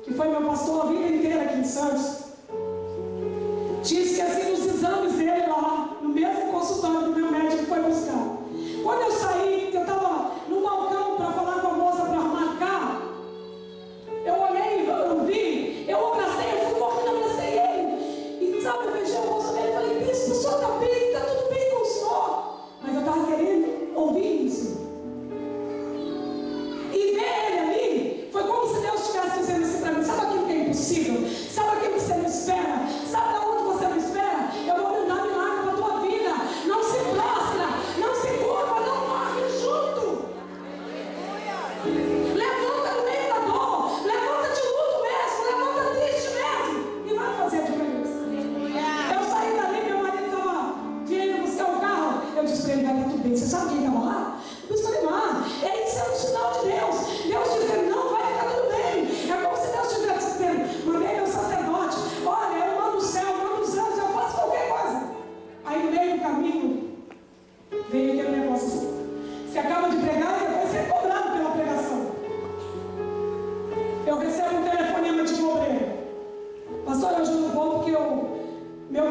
S1: que foi meu pastor a vida inteira aqui em Santos, tinha esquecido os exames dele lá, no mesmo consultório do meu médico que foi buscar. Quando eu saí, eu estava no balcão para falar com a moça para marcar, eu olhei, eu vi, eu abracei, eu fui correndo, abracei ele. E sabe, eu beijei o rosto dele e falei: bispo, o senhor está bem, está tudo bem com o senhor. Mas eu estava querendo ouvir isso. E ver ele ali, foi como se Deus estivesse dizendo assim para mim: sabe aquilo que é impossível? Sabe aquilo que você não recebo um telefonema de um obreiro. Pastor, hoje eu não vou porque meu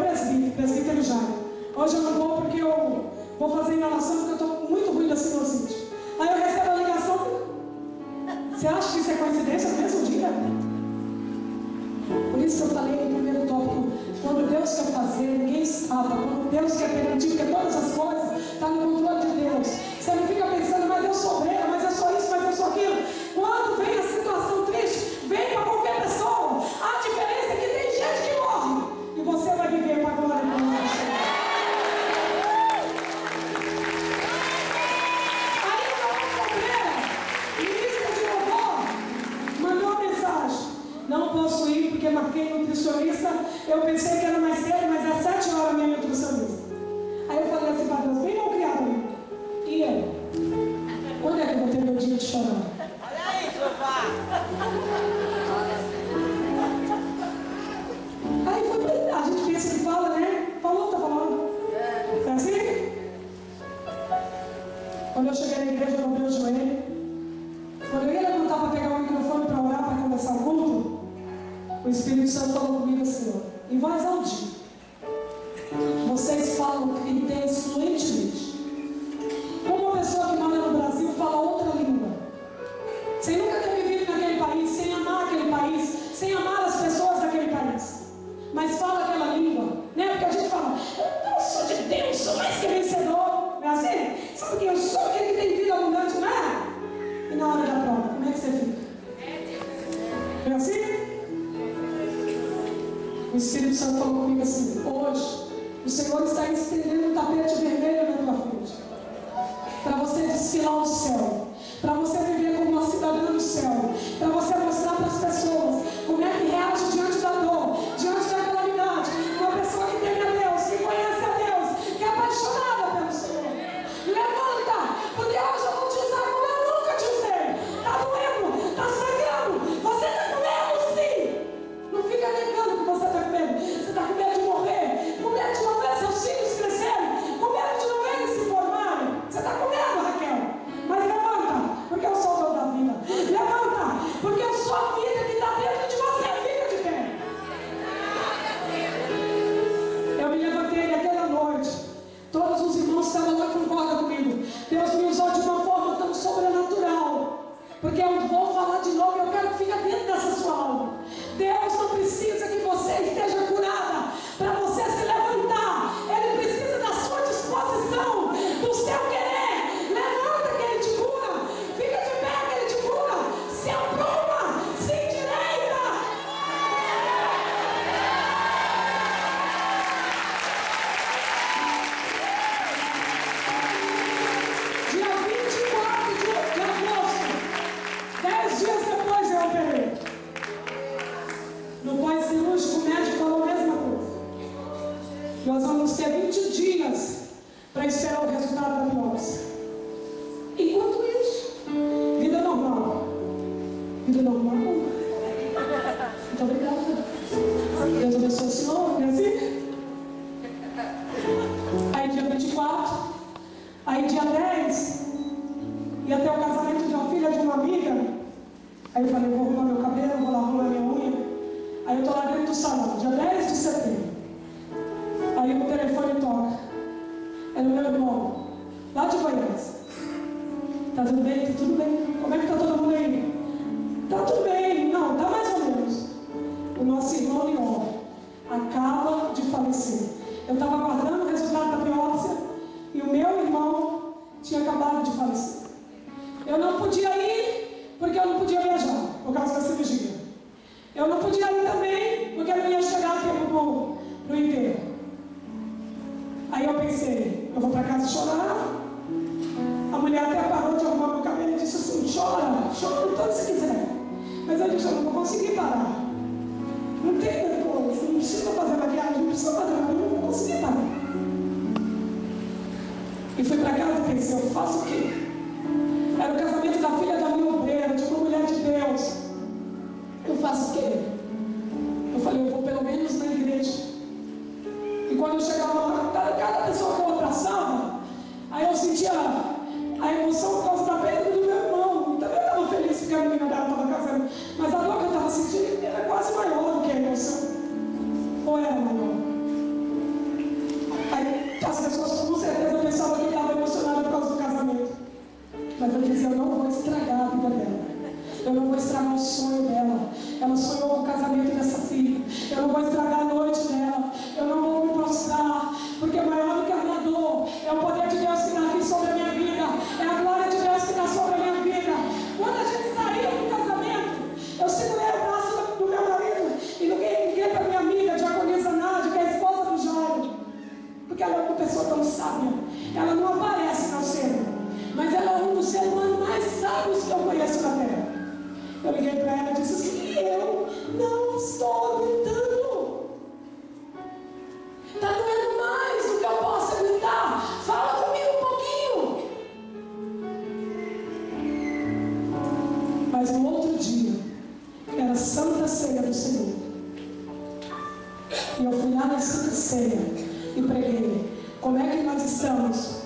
S1: presbítero Jairo, hoje eu não vou porque eu vou fazer inalação porque eu estou muito ruim da sinusite. Aí eu recebo a ligação. Você acha que isso é coincidência no mesmo dia? Por isso que eu falei no primeiro tópico, quando Deus quer fazer, ninguém escapa. Quando Deus quer permitir, porque todas as coisas estão no controle de Deus. Você não fica pensando, mas eu sou obreira, mas eu sou isso, mas eu sou aquilo. Quando vem a situação triste, vem para qualquer pessoa. A diferença é que tem gente que morre e você vai viver para a glória de Deus. Aí uma obreira, ministra de louvor, mandou uma mensagem: não posso ir porque marquei nutricionista. Eu pensei que era mais cedo, mas às 7 horas minha nutricionista. Aí eu falei assim para Deus: bem mal criado, amigo. E eu? Quando é que eu vou ter meu dia de chorar?
S2: Olha aí, Jeová.
S1: Aí foi, a gente pensa que fala, né? Falou, tá falando. É assim? Quando eu cheguei na igreja, eu dobrei o joelho. Quando eu ia levantar para pegar o microfone para orar, para começar o culto, o Espírito Santo falou comigo assim, ó, em voz alta: vocês falam intenso, fluentemente. Como uma pessoa que mora no Brasil fala outra língua, sem nunca ter vivido naquele país, sem amar aquele país, sem amar as pessoas daquele país, mas fala aquela língua, né? Porque a gente fala: eu sou de Deus, sou mais que vencedor. Não é assim? Sabe que eu sou aquele que tem vida abundante, não é? E na hora da prova, como é que você fica? É assim? O Espírito Santo falou comigo assim: hoje o Senhor está estendendo um tapete vermelho na tua frente, para você desfilar o céu, para você viver como uma cidadã do céu, para você mostrar para as pessoas como é que reage diante da dor, diante da calamidade. Uma pessoa que teme a Deus, que conhece a Deus, que é apaixonada pelo Senhor. Levanta, porque hoje eu vou te usar como eu nunca te usei. Está doendo, está sangrando, você está com medo, sim. Não fica negando que você está com medo. Você está com medo de morrer, com medo de não ver seus filhos crescerem, com medo de não ver eles se formarem. Você está com medo, Raquel? Mas levanta, porque eu sou o dono da vida. Levanta, porque eu sou a vida que está dentro de você. Fica de pé. Eu me levantei naquela noite. Todos os irmãos que estavam lá concordam comigo. Deus me usou de uma forma tão sobrenatural, porque eu vou falar de novo e eu quero que fique dentro dessa sua alma. Deus não precisa que você esteja curada para você se levantar. Ele precisa da sua disposição, do seu querer. Levanta que Ele te cura. Fica de pé que Ele te cura. Se apruma, se endireita. Dia 24 de agosto, 10 dias depois eu operei. No pós-cirúrgico, o médico falou a mesma coisa. Nós vamos ter 20 dias para esperar o resultado da biópsia. Enquanto isso, vida normal. Vida normal. Muito obrigada. Deus abençoe o senhor, não é assim? Aí dia 24, aí dia 10, ia ter o casamento de uma filha de uma amiga. Aí eu falei: vou arrumar meu cabelo, vou lá arrumar minha unha. Aí eu estou lá dentro do salão, dia 10 de setembro. Aí o telefone toca. Era o meu irmão, lá de Goiás. Tá tudo bem? Tá tudo bem? Como é que tá todo mundo aí? Tá tudo bem. Não, tá mais ou menos. O nosso irmão Leon acaba de falecer. Eu estava aguardando o resultado da biópsia e o meu irmão tinha acabado de falecer. Eu não podia ir porque eu não podia viajar por causa da cirurgia. Eu não podia ir também porque eu não ia chegar a tempo pro enterro. Aí eu pensei: eu vou para casa chorar. A mulher até parou de arrumar meu cabelo e disse assim: chora, chora o tanto que você quiser. Mas eu disse: eu não vou conseguir parar. Não tem depois, não precisa fazer maquiagem, não precisa fazer nada, eu não vou conseguir parar. E fui para casa e pensei: eu faço o quê? Era o casamento da filha da minha obreira, de uma mulher de Deus. Eu faço o quê? Eu falei: eu vou pelo menos na igreja. E quando eu chegava lá, cada pessoa que eu abraçava, aí eu sentia a emoção por causa da perda do meu irmão. E também eu estava feliz porque a menina dela estava casando. Mas a dor que eu estava era quase maior do que a emoção. Ou era maior? Aí as pessoas com certeza pensavam que eu estava emocionada por causa do casamento. Mas eu dizia, eu não vou estragar a vida dela. Eu não vou estragar o sonho dela. Ela sonhou com o casamento dessa filha. Eu não vou estragar a noite dela. Eu não vou me prostrar. Porque maior do que a minha dor é o poder de Deus que está aqui sobre a minha vida. É a glória de Deus que está sobre a minha vida. Quando a gente saiu do casamento, eu segurei o braço do meu marido e liguei para minha amiga, diaconisa Nádia, que é a esposa do Jairo. Porque ela é uma pessoa tão sábia. Ela não aparece no cedo, mas ela é um dos seres humanos mais sábios que eu conheço na terra. Eu liguei para ela e disse assim, eu não estou aguentando. Está doendo mais do que eu posso aguentar. Fala comigo um pouquinho. Mas no outro dia, era Santa Ceia do Senhor. E eu fui lá na Santa Ceia e preguei. Como é que nós estamos?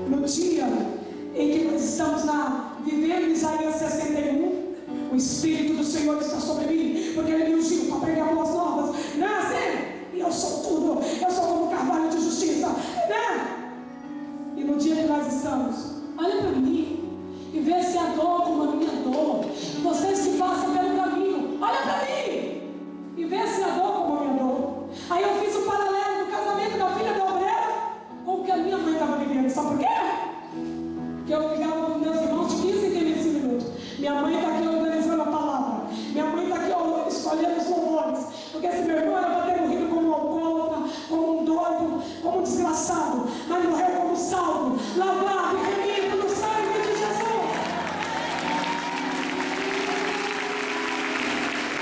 S1: No dia em que nós estamos vivendo Isaías 61, o Espírito do Senhor está sobre mim, porque Ele me ungiu para pregar boas novas. Não é assim? E eu sou tudo. Eu sou como um carvalho de justiça. Né? E no dia que nós estamos, olha para mim e vê se a dor como a minha dor. Vocês que passam pelo caminho, olha para mim e vê se a dor como a minha dor. Aí eu fiz o paralelo do casamento da filha da obreira com o que a minha mãe estava vivendo. Sabe por quê? Porque eu ligava com meus irmãos de 15 em 15 minutos. Minha mãe está aqui organizando a palavra. Minha mãe está aqui escolhendo os louvores. Porque se meu irmão era para ter morrido como um alcoólatra, como um doido, como um desgraçado, mas morreu como salvo, lavado e remido no sangue de Jesus.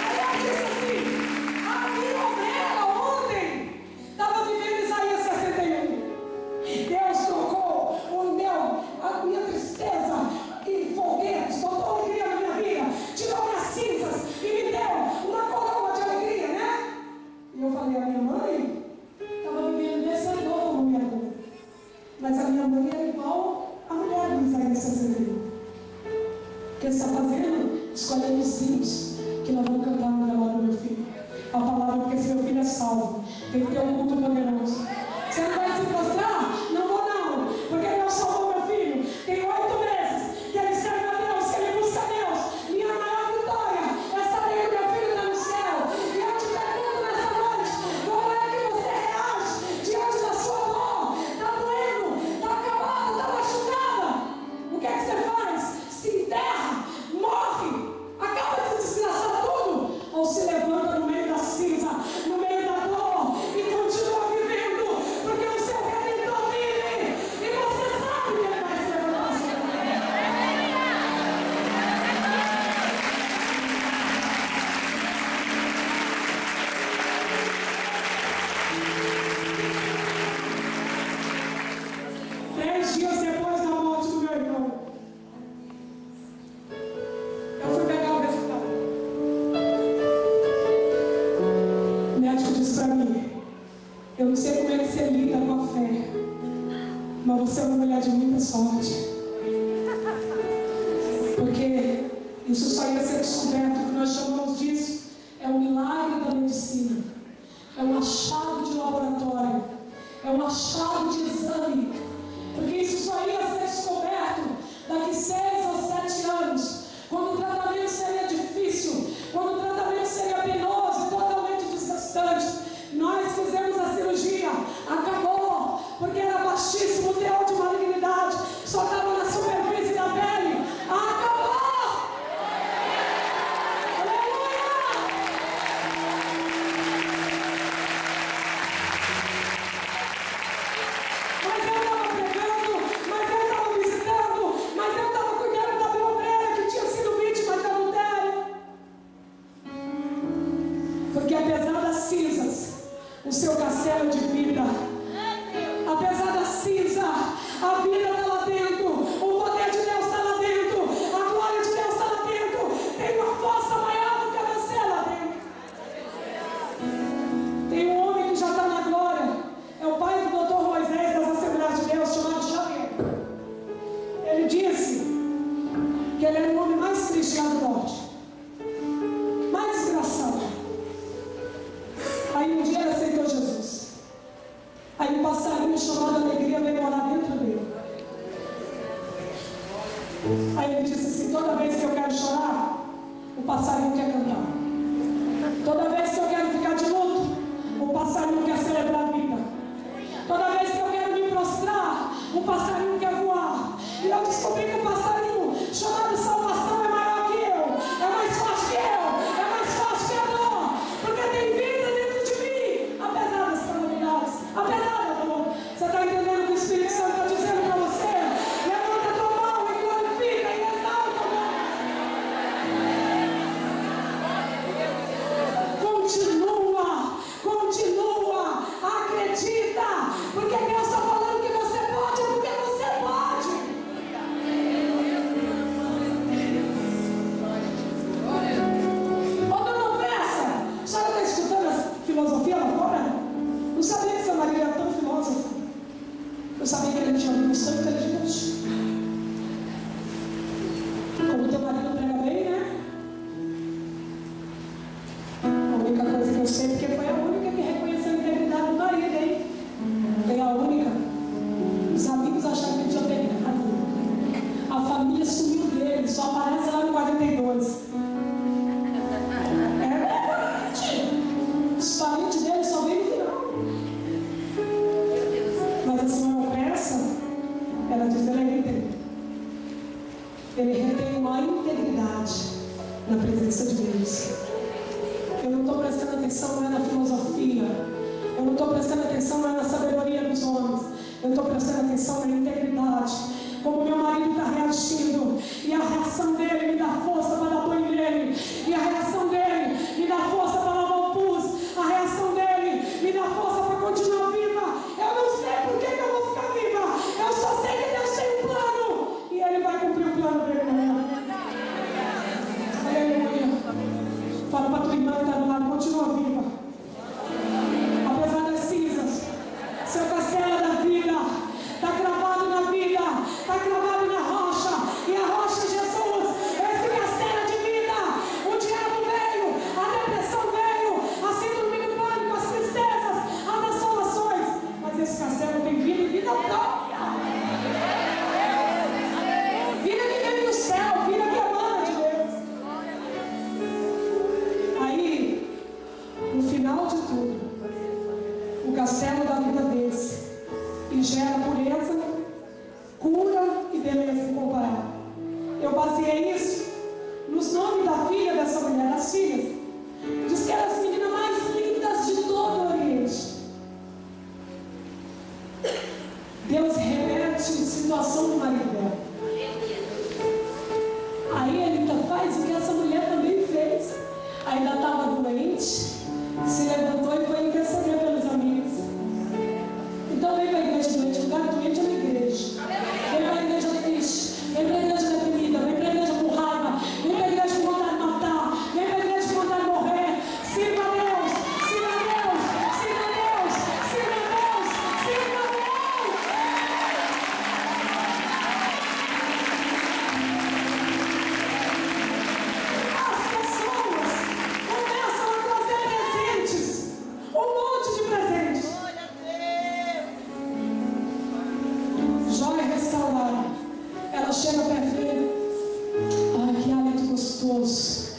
S1: Aí ela disse assim, a minha obreira ontem estava vivendo Isaías 61. Deus trocou a minha tristeza em foguetes, botou alegria na minha vida, tirou minhas cinzas e me deu uma coroa de alegria, né? E eu falei, a minha mãe estava vivendo dessa dor como minha dor. Mas a minha mãe era igual a mulher do Isaías 61. O que ele está fazendo? Escolhendo os hinos que nós vamos cantar no velório do meu filho. A palavra, porque esse meu filho é salvo. Tem que ter um culto poderoso. Você não vai se prostrar? Não vou não. Porque Deus salvou meu filho. Tem 8 meses que ele serve a Deus, que ele busca a Deus. Minha maior vitória é saber que meu filho está no céu. E eu te pergunto nessa noite, como é que você reage diante da sua dor? Está doendo? Está acabada? Está machucada? O que é que você faz? Se enterra? Morre? Acaba de desgraçar tudo? Ou se levanta no meio da cinza, no meio da dor e continua vivendo? Porque o seu Redentor vive e você sabe que Ele vai se levantar. Três dias depois da morte do meu irmão, eu fui pegar o resultado. O médico disse para mim, eu não sei como é que você lida com a fé, mas você é uma mulher de muita sorte. Porque isso só ia ser descoberto, o que nós chamamos disso é um milagre da medicina. É um achado de laboratório. É um achado de exame. Porque isso só ia ser descoberto daqui 6 ou 7 anos. Quando o tratamento seria difícil. Quando o tratamento seria penoso e totalmente desgastante. Nós fizemos a cirurgia. Acabou. Porque era baixíssimo o teor de malignidade. Só estava na superfície da pele. Acabou. passarinho quer cantar. Toda vez que eu quero ficar de luto, o passarinho quer celebrar a vida. Toda vez que eu quero me prostrar, o passarinho quer voar. E eu descobri que o passarinho chamado salvação é maior que eu, é mais forte que eu, é mais forte que a dor, porque tem vida dentro de mim, apesar das calamidades, apesar da dor. Você está entendendo o que o Espírito Santo está dizendo para você? Levanta a tua mão e glorifica e exalta o nome. Continua, acredita, porque Deus está falando que você pode, porque você pode. Ô dona Peça, a senhora está escutando a filosofia lá fora? Não sabia que seu marido era tão filósofo. Eu sabia que ele tinha um tão inteligente. Como teu marido prega bem, né? A única coisa que eu sei, porque foi a única que reconheceu a integridade do marido, hein? Foi a única. Os amigos acharam que ele tinha pecado. A família sumiu dele, só aparece lá no 42. É verdade. Os parentes dele só veio no final. Mas a senhora Peça, ela diz que ele é íntegro. Ele retém uma integridade na presença de Deus. Eu não estou prestando atenção, não é na filosofia. Eu não estou prestando atenção, não é na sabedoria dos homens. Eu estou prestando atenção na integridade. Como meu marido está reagindo. E a reação dele me dá força para dar banho nele. E a reação dele me dá força para lavar o pus. A reação dele me dá força para continuar viva. Eu não sei por que eu vou ficar viva. Eu só sei que Deus tem um plano. E Ele vai cumprir o plano dele na minha vida. Aleluia. Fala para tua irmã que está do lado, continua viva. Apesar das cinzas, seu castelo é da vida, está cravado na vida, está cravado na rocha, e a rocha é Jesus. Esse castelo é de vida. O diabo veio, a depressão veio, a síndrome do pânico, as tristezas, as assolações, mas esse castelo tem vida e vida própria. Vida que vem do céu, vida que emana de Deus. Aí, no final de tudo, o castelo da vida desse e gera pureza, cura e beleza incomparável. Eu baseei isso nos nomes da filha dessa mulher, as filhas. Diz que eram as meninas mais lindas de todo o Oriente. Deus reverte situação do marido dela. Aí ele faz o que essa mulher também fez. Ainda estava doente, se levantou e foi interceder pelos amigos. Então vem para a igreja doente, lugar doente é uma igreja. Vem para a igreja triste, vem para a igreja deprimida, vem para a igreja com raiva, vem para a igreja com vontade de matar, vem para a igreja com vontade de morrer. Sirva a Deus, sirva a Deus, sirva a Deus, sirva a Deus, sirva a Deus. As pessoas começam a trazer presentes, um monte de presentes. Joia restaurada. Ela chega perto dele. Ai, que hálito gostoso.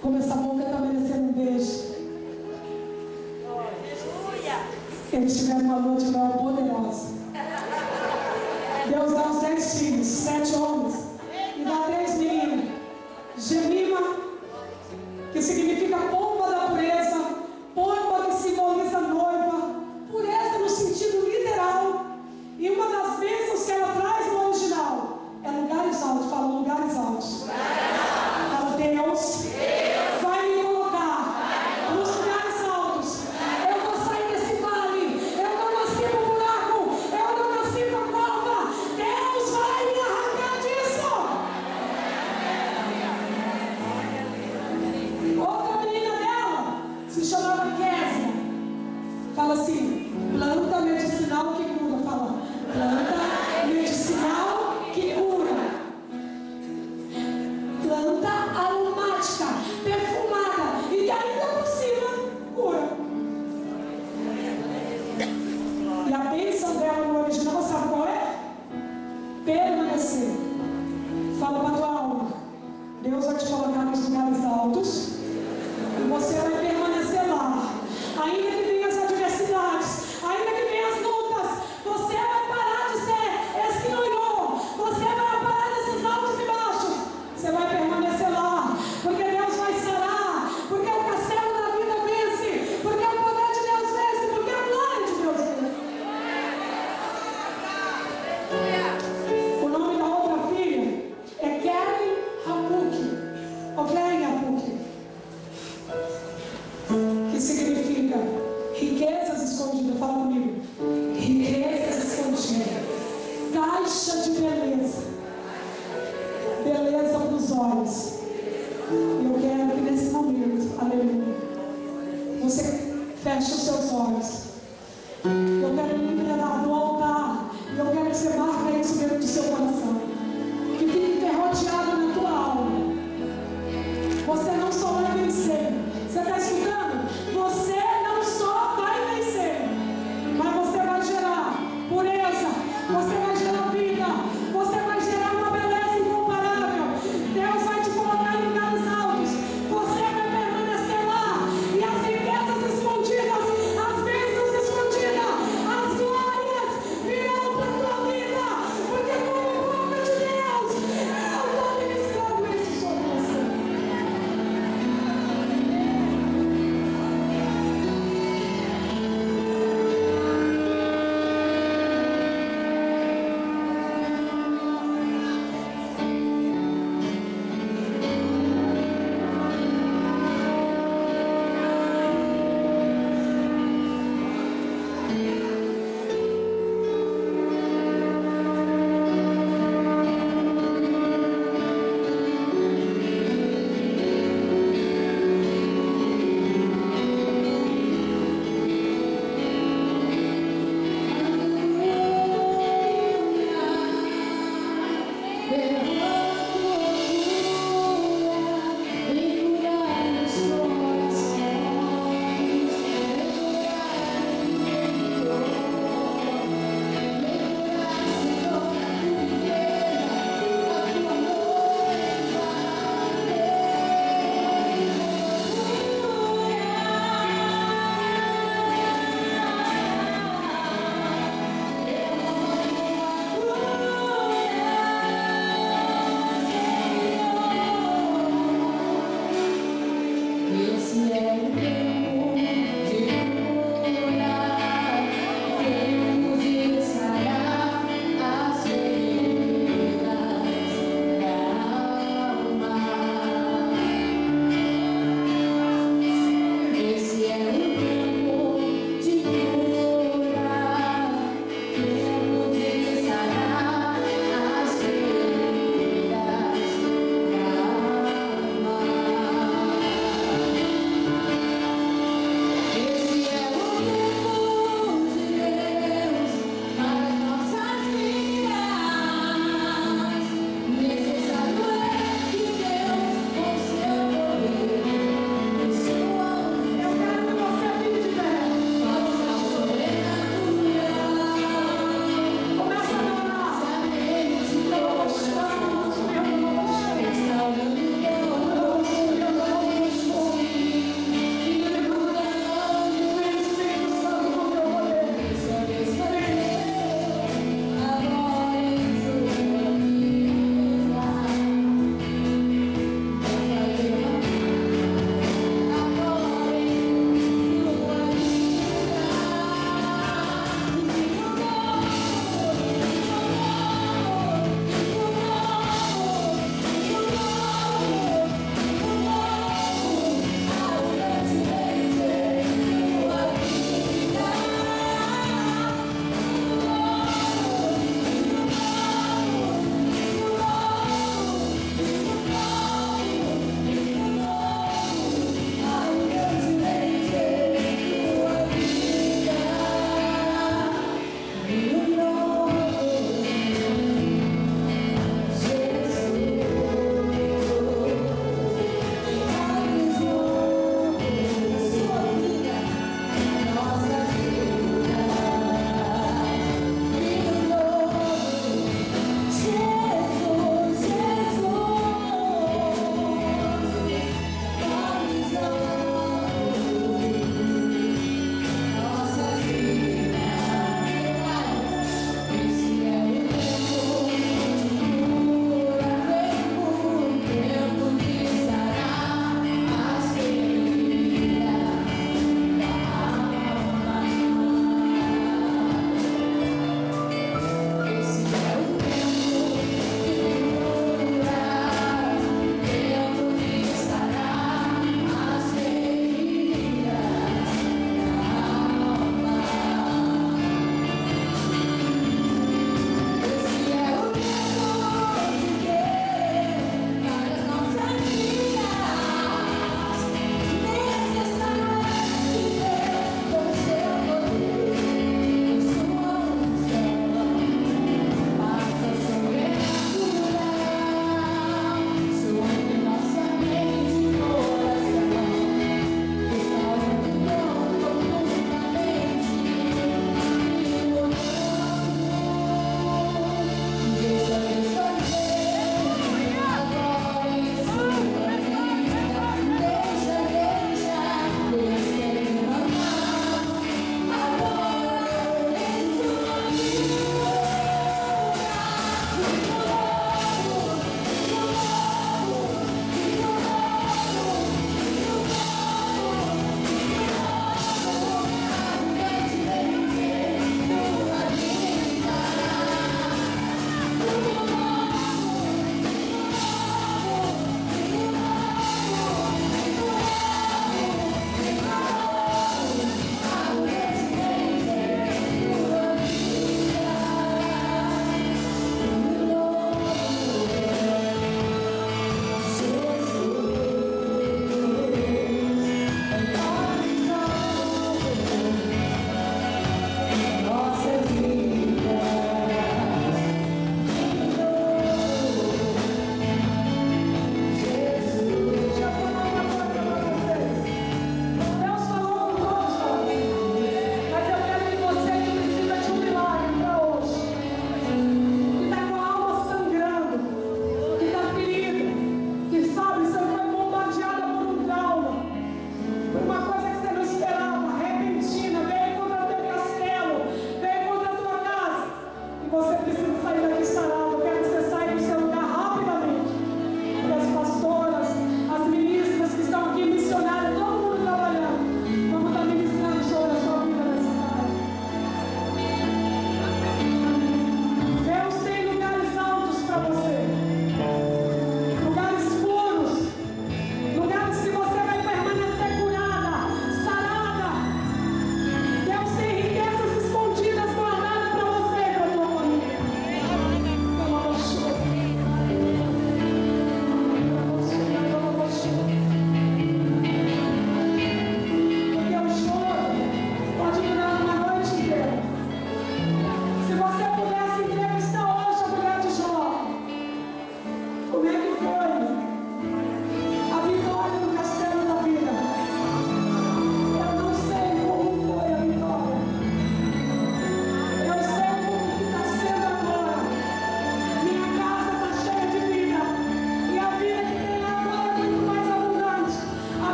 S1: Como essa boca está merecendo um beijo. Eles tiveram uma lua de mel poderosa. Deus dá os 10 filhos, 7 homens, e dá 3 meninas. Gemima, que significa pomba da pureza, pomba que simboliza noiva, pureza no sentido literal. E uma das bênçãos que ela traz no original é lugares altos. Fala, lugares altos. Fala, Deus vai me colocar nos lugares altos. Eu vou sair desse vale. Eu não nasci no buraco. Eu não nasci na cova. Deus vai me arrancar disso. Outra menina dela se chamava Késia. Fala assim, planta medicinal que cura. Fala, planta medicinal que cura. Planta aromática, perfumada e que ainda por cima cura. E a bênção dela no original, sabe qual é? Permanecer. Fala para a tua alma, Deus vai te te colocar nos lugares altos e você vai permanecer lá. Ainda que venham as adversidades, ainda que venham as lutas, você vai parar de ser esse que noiou. Você vai parar desses altos e baixos. Você vai permanecer lá, porque Deus vai sarar, porque o castelo da vida vence, porque o poder de Deus vence, porque a glória de Deus vence. O nome da outra filha é Keren Hapuk, ou Keren Hapuk, que significa riquezas escondidas. Fala comigo. Riquezas escondidas. Caixa de beleza. Beleza dos olhos. E eu quero que nesse momento, aleluia, você feche os seus olhos. Eu quero liberar do altar. E eu quero que você marque isso dentro do seu coração. Que fique enterroteado na tua alma. Você não só vai vencer. Você está escutando? Você não só vai vencer, mas você vai gerar pureza, você vai gerar vida, você vai gerar uma beleza incomparável. Deus vai te colocar em lugares altos, você vai permanecer lá. E as riquezas escondidas, as bênçãos escondidas, as glórias virão para a tua vida, porque como boca de Deus, eu estou ministrando isso sobre você. Esse é o Deus.